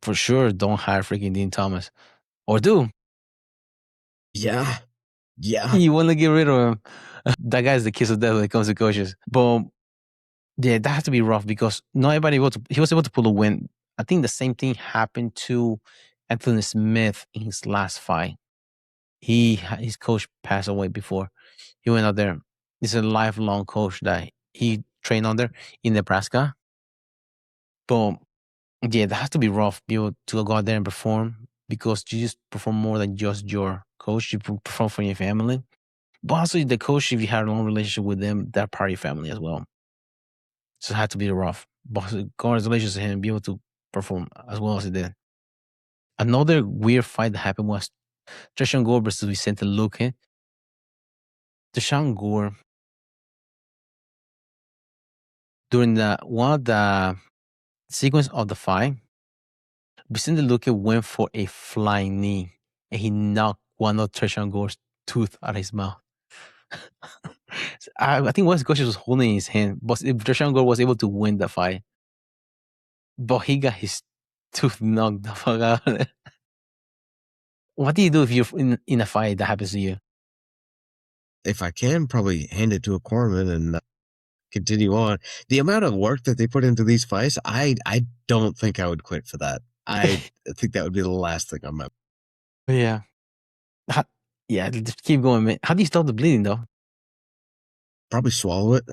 for sure don't hire freaking Dean Thomas. Or do. Yeah. You want to get rid of him. That guy's the kiss of death when it comes to coaches. But yeah, that has to be rough because not everybody he was able to pull a win. I think the same thing happened to Anthony Smith in his last fight. His coach passed away before he went out there. He's a lifelong coach that he trained under in Nebraska. But yeah, that has to be rough, be able to go out there and perform because you just perform more than just your coach. You perform for your family. But also the coach, if you had a long relationship with them, they're part of your family as well. So it had to be rough. But congratulations to him, be able to perform as well as he did. Another weird fight that happened was Trishan Gore versus Vicente Luque. Trishan Gore, during one of the sequence of the fight, Vicente Luque went for a flying knee and he knocked one of Trishan Gore's tooth out of his mouth. I think one of his coaches was holding his hand, but Trishan Gore was able to win the fight. But he got his tooth knocked the fuck out of it. What do you do if you're in a fight that happens to you? If I can, probably hand it to a corpsman and continue on. The amount of work that they put into these fights, I don't think I would quit for that. I think that would be the last thing on my. Yeah. Yeah, just keep going, man. How do you stop the bleeding, though? Probably swallow it.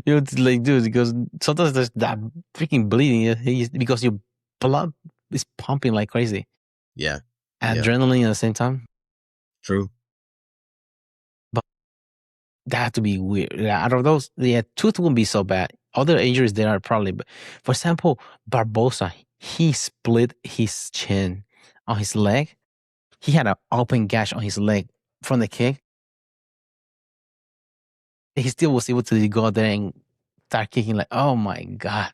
You know, it's like, dude, because sometimes there's that freaking bleeding because your blood is pumping like crazy. Yeah. Adrenaline at the same time. True. But that had to be weird. Out of those, tooth wouldn't be so bad. Other injuries there are probably, but for example, Barboza, he split his chin on his leg. He had an open gash on his leg from the kick. He still was able to go out there and start kicking like, oh my God.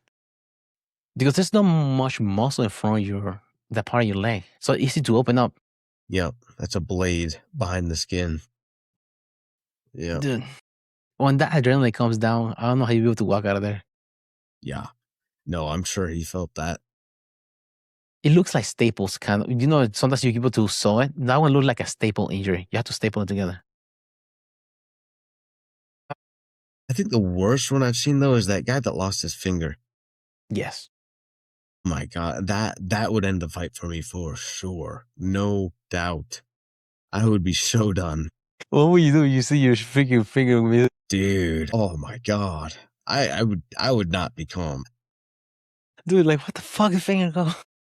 Because there's not much muscle in front of that part of your leg. So easy to open up. Yep. That's a blade behind the skin. Yeah. Dude, when that adrenaline comes down, I don't know how you'll be able to walk out of there. Yeah. No, I'm sure he felt that. It looks like staples, kind of. You know, sometimes you're able to sew it. That one looked like a staple injury. You have to staple it together. I think the worst one I've seen, though, is that guy that lost his finger. Yes. Oh my God, that would end the fight for me for sure. No doubt. I would be so done. What would you do? You see your freaking finger with it? Dude, oh my God. I would not be calm. Dude, like, what the fuck is finger go?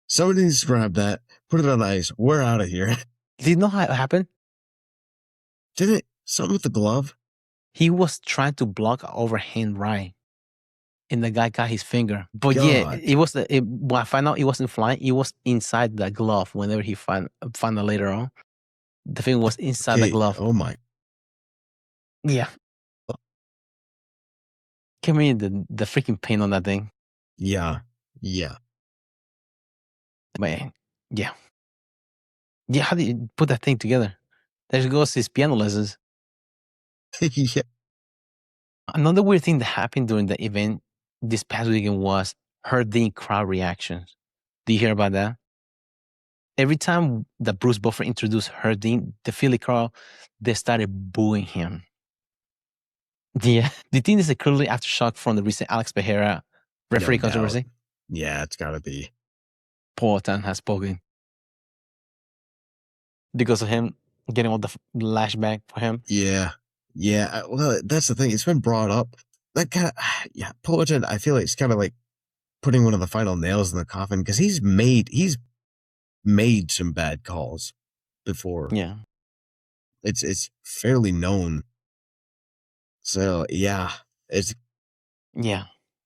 Somebody needs to grab that, put it on ice. We're out of here. Did you know how it happened? Did it? Something with the glove? He was trying to block overhand right. And the guy got his finger. But God. yeah, when I found out it wasn't flying, it was inside the glove whenever he found it later on. The thing was inside the glove. Oh my. Yeah. Can you imagine the freaking pain on that thing? Yeah. Man, yeah. Yeah, how do you put that thing together? There goes his piano lessons. Yeah. Another weird thing that happened during the event this past weekend was hurting crowd reactions. Do you hear about that? Every time that Bruce Buffer introduced Herding, the Philly crowd, they started booing him. Yeah. Do you think this is clearly aftershock from the recent Alex Pereira referee controversy? Yeah, it's gotta be. Paul Tan has spoken. Because of him getting all the lashback for him. Yeah. Well, that's the thing. It's been brought up. That kind of, yeah, Poetin, I feel like it's kind of like putting one of the final nails in the coffin because he's made some bad calls before. Yeah. It's fairly known. So yeah.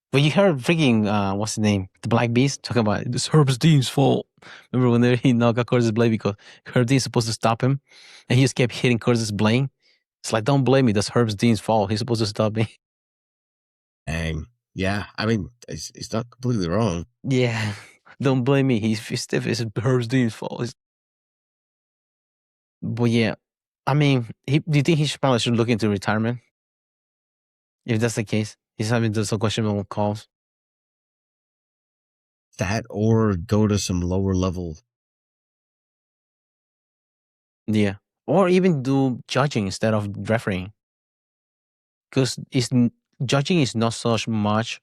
But you heard freaking what's his name? The Black Beast talking about this Herbs Dean's fault. Remember when he knocked out Curtis Blade because Herb Dean's supposed to stop him and he just kept hitting Curtis Blade? It's like, don't blame me. That's Herbs Dean's fault. He's supposed to stop me. Dang. Yeah. I mean, he's not completely wrong. Yeah. Don't blame me. He's stiff. It's Herbs Dean's fault. But yeah, I mean, do you think he probably should look into retirement? If that's the case, he's having some questionable calls. that or go to some lower level. Yeah. Or even do judging instead of refereeing. Because judging is not so much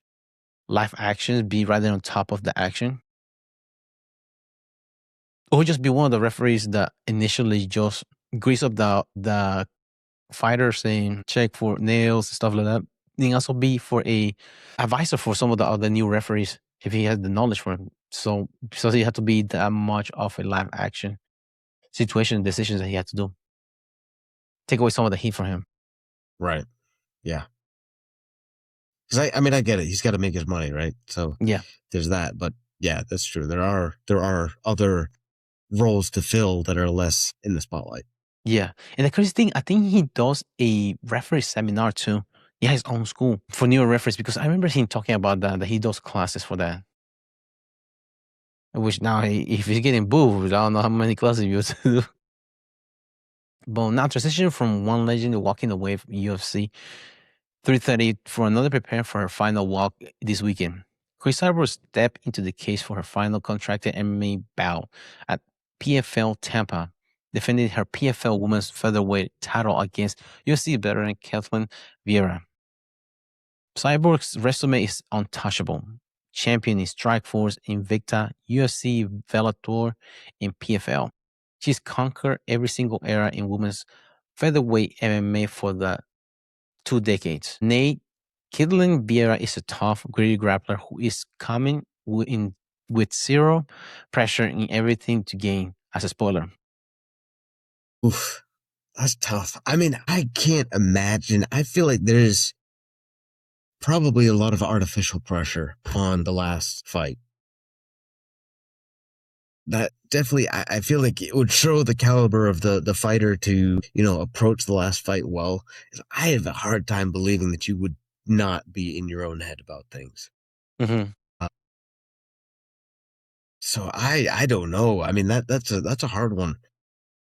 live actions, be rather on top of the action. Or just be one of the referees that initially just grease up the fighter, saying check for nails, stuff like that. And also be for a advisor for some of the other new referees if he has the knowledge for him. So he had to be that much of a live action situation decisions that he had to do. Take away some of the heat from him. Right. Yeah. Because I mean, I get it. He's got to make his money, right? So yeah, there's that. But yeah, that's true. There are other roles to fill that are less in the spotlight. Yeah. And the crazy thing, I think he does a referee seminar too. He has his own school for newer referees, because I remember him talking about that he does classes for that. Which now, if he's getting booed, I don't know how many classes he used to do. But now transition from one legend to walking away from UFC 330 for another preparing for her final walk this weekend. Cyborg stepped into the case for her final contracted MMA bout at PFL Tampa, defending her PFL women's featherweight title against UFC veteran Kathleen Vieira. Cyborg's resume is untouchable. Champion in Strikeforce, Invicta, UFC, Bellator, and PFL. She's conquered every single era in women's featherweight MMA for the 2 decades. Nate, Gillian Vieira is a tough, gritty grappler who is coming with zero pressure in everything to gain, as a spoiler. Oof, that's tough. I mean, I can't imagine. I feel like there's probably a lot of artificial pressure on the last fight. That definitely, I feel like it would show the caliber of the fighter to, approach the last fight well. I have a hard time believing that you would not be in your own head about things. Mm-hmm. So I don't know. I mean, that's a hard one.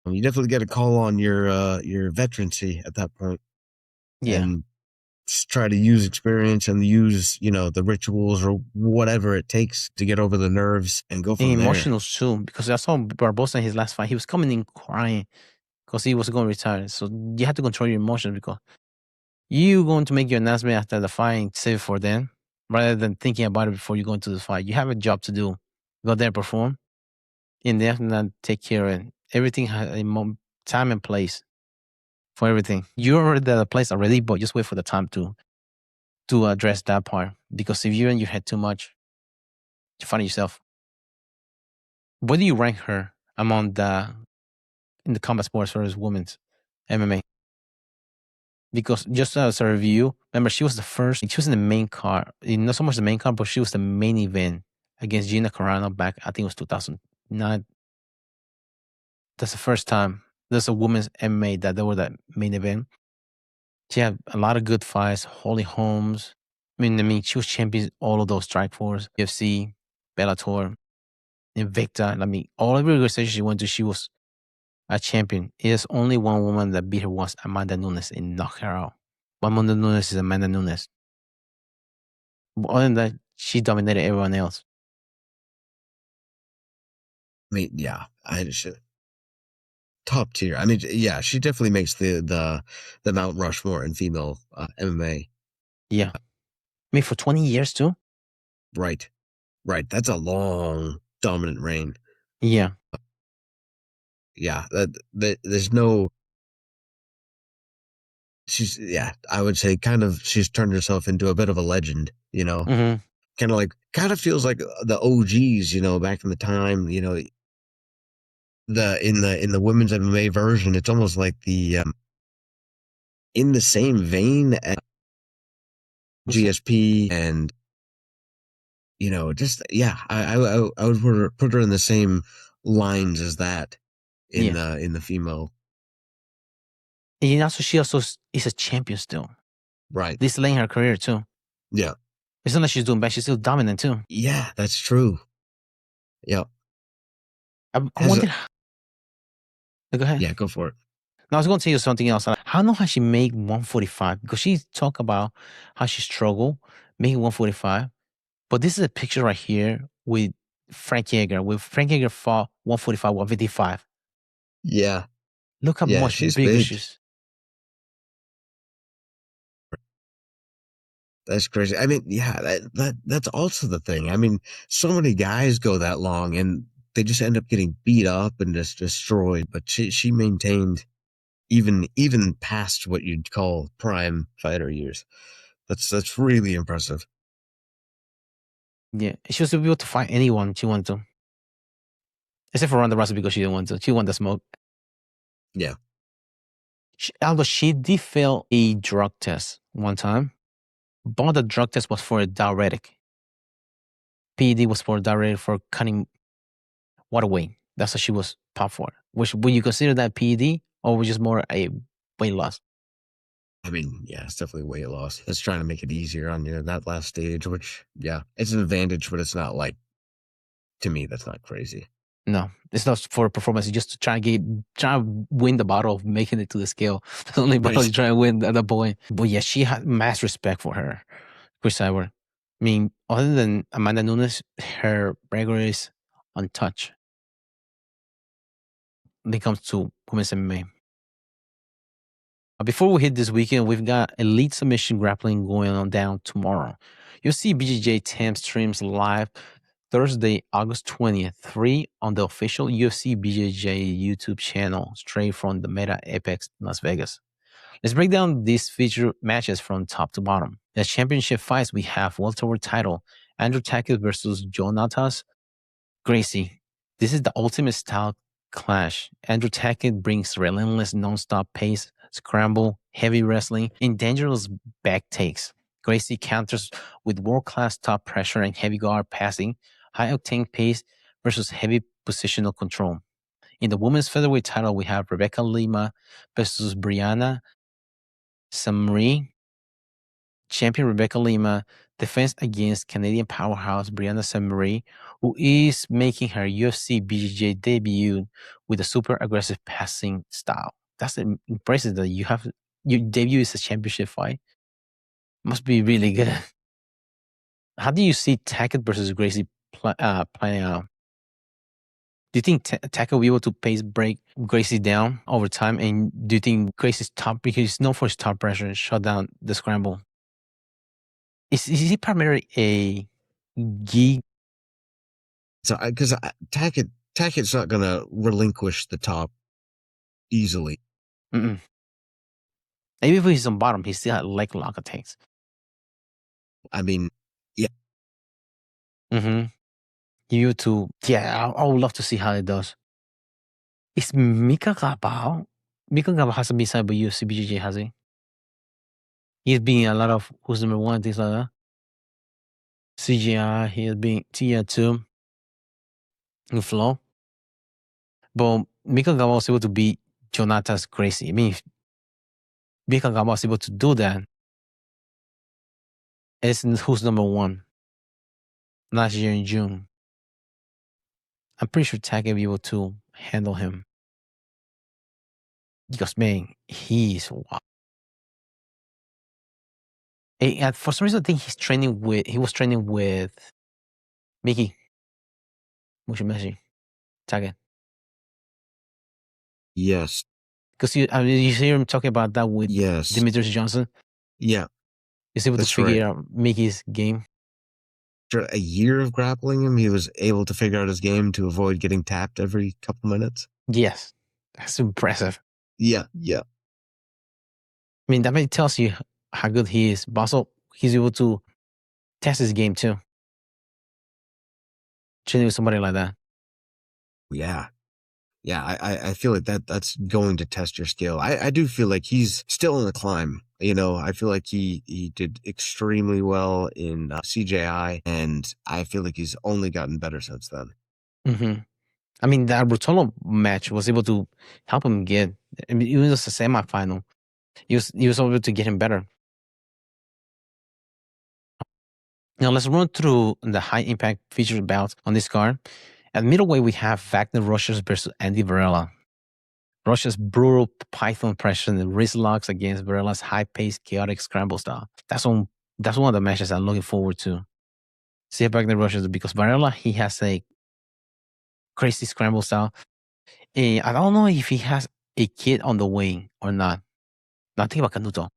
You definitely get a call on your veterancy at that point. Yeah. And try to use experience and use, the rituals or whatever it takes to get over the nerves and go from there. Emotional too, because I saw Barboza in his last fight. He was coming in crying because he was going to retire. So you have to control your emotions, because you going to make your announcement after the fight, save it for then, rather than thinking about it before you go into the fight. You have a job to do. Go there, perform, and then take care of it. Everything has a time and place for everything. You're already at a place already, but just wait for the time to address that part. Because if you're in your head too much, you find yourself. Where do you rank her among in the combat sports versus women's MMA? Because just as a review, remember, she was the first. She was in the main card, not so much the main card, but she was the main event against Gina Carano back, I think it was 2009. That's the first time there's a women's MMA that they were the main event. She had a lot of good fights. Holly Holmes. I mean, she was champion all of those Strikeforce, UFC, Bellator, Invicta. I mean, all of the organizations she went to, she was a champion. There's only one woman that beat her once, Amanda Nunes, and knocked her out. Amanda Nunes is Amanda Nunes. But other than that, she dominated everyone else. I mean, yeah, top tier. I mean, yeah, she definitely makes the Mount Rushmore in female MMA. Yeah. I mean, for 20 years too? Right. That's a long, dominant reign. Yeah. Yeah, there's no... I would say she's turned herself into a bit of a legend, Mm-hmm. Kind of feels like the OGs, back in the time, in the women's MMA version, it's almost like the in the same vein as GSP and I would put her in the same lines as that in the female. And also, she also is a champion still. Right. This late in her career too. Yeah. It's not like she's doing bad. She's still dominant too. Yeah, that's true. Yeah. I wonder. Go ahead. Yeah, go for it. Now, I was going to tell you something else. How long has she made 145? Because she talked about how she struggled making 145. But this is a picture right here with Frank Yeager. With Frank Yeager fought 145, 155. Yeah. Look how Yeah, much she's bigger big. she is. That's crazy. I mean, yeah, that's also the thing. I mean, so many guys go that long and they just end up getting beat up and just destroyed. But she maintained even past what you'd call prime fighter years. That's really impressive. Yeah, she was able to fight anyone she wanted to. Except for Ronda Rousey because she didn't want to. She wanted the smoke. Yeah. Although she did fail a drug test one time, but the drug test was for a diuretic. PED was for a diuretic for cutting water weight. That's what she was popped for. Which would you consider that PED or was just more a weight loss? I mean, yeah, it's definitely weight loss. It's trying to make it easier on you that last stage, which, yeah, it's an advantage, but it's not like, to me, that's not crazy. No, it's not for performance. It's just to try to win the battle of making it to the scale. The only battle you try to win at that point. But yeah, she had mass respect for her, Chris Cyborg. I mean, other than Amanda Nunes, her record is untouched when it comes to women's MMA. Before we hit this weekend, we've got Elite Submission Grappling going on down tomorrow. UFC BJJ 10 streams live Thursday, August 20th, 3 on the official UFC BJJ YouTube channel, straight from the Meta Apex Las Vegas. Let's break down these featured matches from top to bottom. The championship fights, we have welterweight title, Andrew Tackett versus Jonatas Gracie. This is the ultimate style clash. Andrew Tackett brings relentless non-stop pace, scramble, heavy wrestling, and dangerous back takes. Gracie counters with world-class top pressure and heavy guard passing, high-octane pace versus heavy positional control. In the women's featherweight title, we have Rebecca Lima versus Brianna Samri. Champion Rebecca Lima defends against Canadian powerhouse Brianna Samri, who is making her UFC BJJ debut with a super aggressive passing style. That's impressive that your debut is a championship fight. Must be really good. How do you see Tackett versus Gracie playing out? Do you think Tackett will be able to pace break Gracie down over time? And do you think Gracie's top, because he's known for his top pressure, and shut down the scramble? Is he primarily a gi? So, because Tackett's not going to relinquish the top easily. Mm-mm. Maybe if he's on bottom, he still had leg lock attacks. I mean, yeah. Mm-hmm. You too. Yeah, I would love to see how it does. Is Mika Gabao? Mika Gabao hasn't been signed by UFC BJJ, has he? He's been a lot of who's number one, things like that. CGI, he has been tier 2 in flow. But Mika Gabao was able to beat Jonatas Gracie. I mean, if Mika Gabao was able to do that, it's who's number one last year in June. I'm pretty sure Tack will be able to handle him. Because, man, he's wild. And for some reason, I think he was training with Mickey Mushimeshi, Taggett. Yes. Because you hear him talking about that with Yes. Demetrious Johnson. Yeah. He's able to figure out Mickey's game. After a year of grappling him, he was able to figure out his game to avoid getting tapped every couple minutes. Yes. That's impressive. Yeah. I mean, that tells you how good he is. But also, he's able to test his game too. Training with somebody like that. Yeah. I feel like that's going to test your skill. I do feel like he's still in the climb. You know, I feel like he did extremely well in CJI, and I feel like he's only gotten better since then. Mm-hmm. I mean, that Rotolo match was able to help him get. I mean, it was a semifinal. He was able to get him better. Now let's run through the high impact featured bouts on this card. At middleweight, we have Wagner Rochas versus Andy Varela. Rochas' brutal python pressure and wrist locks against Varela's high-paced, chaotic scramble style. That's one of the matches I'm looking forward to. See if Wagner rushes because Varela, he has a crazy scramble style. I don't know if he has a kid on the way or not. Nothing about Canuto.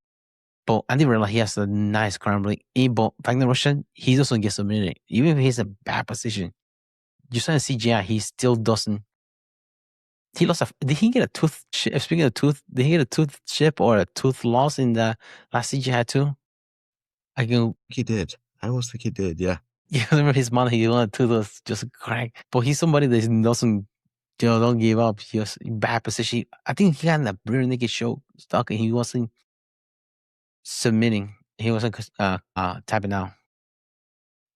But Andy Varela, he has a nice scrambling. But Wagner Russian, he doesn't get submitted. Even if he's in a bad position. You saw in CGI, he still doesn't. He lost did he get a tooth chip? Speaking of tooth, did he get a tooth chip or a tooth loss in the last CGI too? He did. I almost think he did, yeah. Yeah, I remember his mom, he wanted to was just crack. But he's somebody that doesn't, don't give up. He was in bad position. I think he got in a rear naked show stuck and he wasn't submitting. He wasn't tapping out.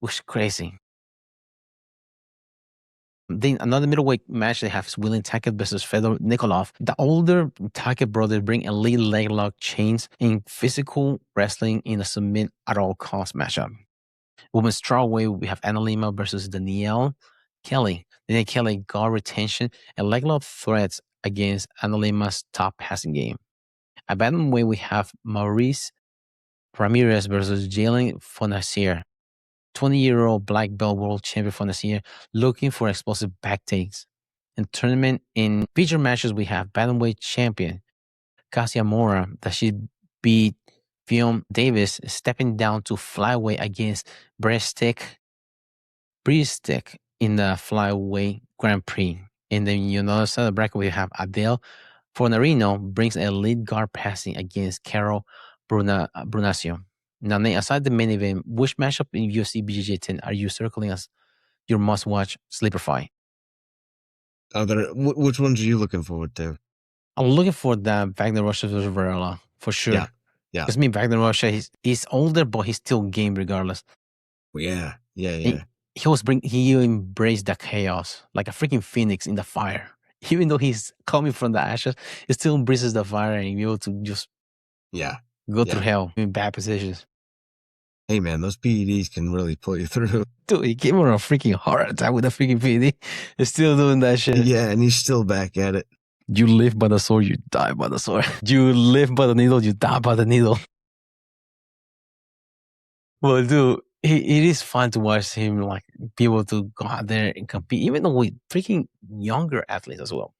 Which is crazy. Then another middleweight match they have is William Tackett versus Fedor Nikolov. The older Tackett brothers bring elite leg lock chains in physical wrestling in a submit at all cost matchup. Women's strawweight, we have Anna Lima versus Danielle Kelly. Danielle Kelly guard retention and leg lock threats against Anna Lima's top passing game. At bantamweight, we have Maurice Ramirez versus Jalin Turner. 20-year-old black belt world champion Fernandes looking for explosive back takes. In tournament, in feature matches, we have bantamweight champion Cassia Mora that she beat Fiona Davis, stepping down to flyweight against Breastic in the flyweight Grand Prix. And then you know, side of the bracket, we have Adele Fornarino brings a lead guard passing against Carol Brunasio. Now, Nate, aside the main event, which matchup in UFC BJJ 10 are you circling as your must-watch sleeper fight? Which ones are you looking forward to? I'm looking for the Wagner Russia versus Varela, for sure. Yeah. Because Wagner Russia, he's older, but he's still game regardless. Yeah. He embraced the chaos like a freaking phoenix in the fire. Even though he's coming from the ashes, he still embraces the fire and be able to just go through hell in bad positions. Hey man, those PEDs can really pull you through. Dude, he came on a freaking heart attack with a freaking PED. He's still doing that shit. Yeah, and he's still back at it. You live by the sword, you die by the sword. You live by the needle, you die by the needle. Well, dude, it is fun to watch him like be able to go out there and compete, even though with freaking younger athletes as well.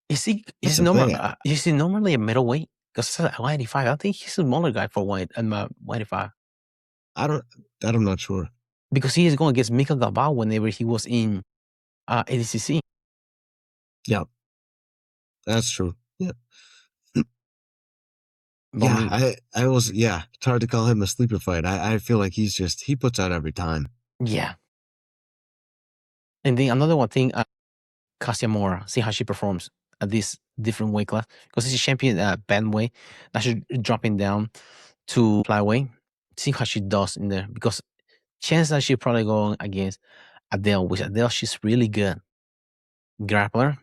Is he normally a middleweight? Because 185, I think he's a smaller guy for 185. I'm not sure. Because he is going against Mika Gabal whenever he was in ADCC. Yeah. That's true. Yeah. It's hard to call him a sleeper fight. I feel like he puts out every time. Yeah. And then another one thing, Cassia Mora, see how she performs at this different weight class. Because she's champion at bandweight. Now she's dropping down to flyweight. See how she does in there. Because chances that she'll probably go against Adele, which Adele, she's really good grappler.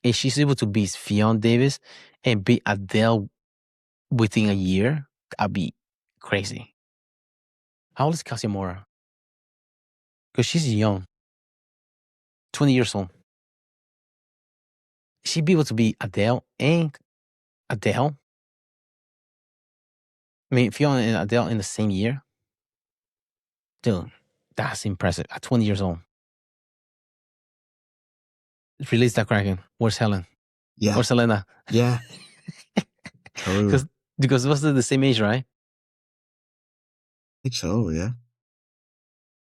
If she's able to beat Fiona Davis and beat Adele within a year, I'd be crazy. How old is Cassia Mora? Because she's young. 20 years old. She'd be able to beat Adele and Adele. I mean, Fiona and Adele in the same year. Dude, that's impressive. At 20 years old. Release that Kraken. Where's Helen? Yeah. Where's Helena? Yeah. Because it was the same age, right? I think so, yeah.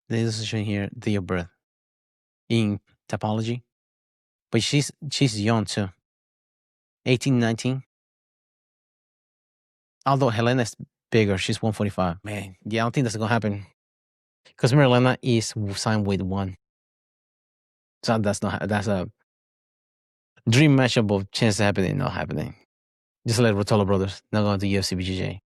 This is showing here date of birth in topology. But she's young too. 18, 19. Although Helena's bigger, she's 145. Man, yeah, I don't think that's gonna happen. Because Helena is signed with one. So that's a dream matchup of chance happening, not happening. Just like Rotolo brothers, not going to UFC BJJ.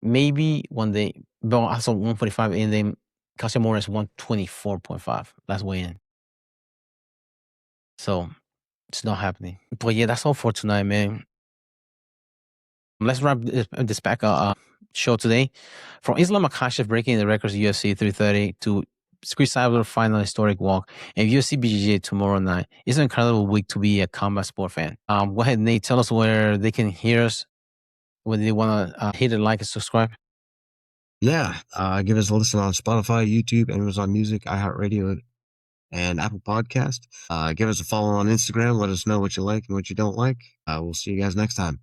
Maybe one day, but also 145, and then Cassia Mora is 124.5 last weigh in. So it's not happening. But yeah, that's all for tonight, man. Let's wrap this back show today. From Islam Makhachev breaking the records UFC 330 to Chris Cyborg final historic walk and UFC BJJ tomorrow night. It's an incredible week to be a combat sport fan. Go ahead, Nate. Tell us where they can hear us, whether they want to hit a like and subscribe. Yeah, give us a listen on Spotify, YouTube, Amazon Music, iHeartRadio, and Apple Podcast. Give us a follow on Instagram. Let us know what you like and what you don't like. We'll see you guys next time.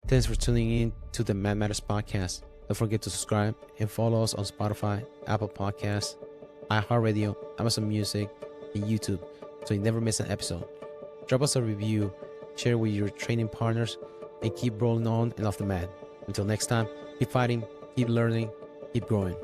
Thanks for tuning in to the Mad Matters Podcast. Don't forget to subscribe and follow us on Spotify, Apple Podcasts, iHeartRadio, Amazon Music, and YouTube so you never miss an episode. Drop us a review, share with your training partners, and keep rolling on and off the mat. Until next time, keep fighting, keep learning, keep growing.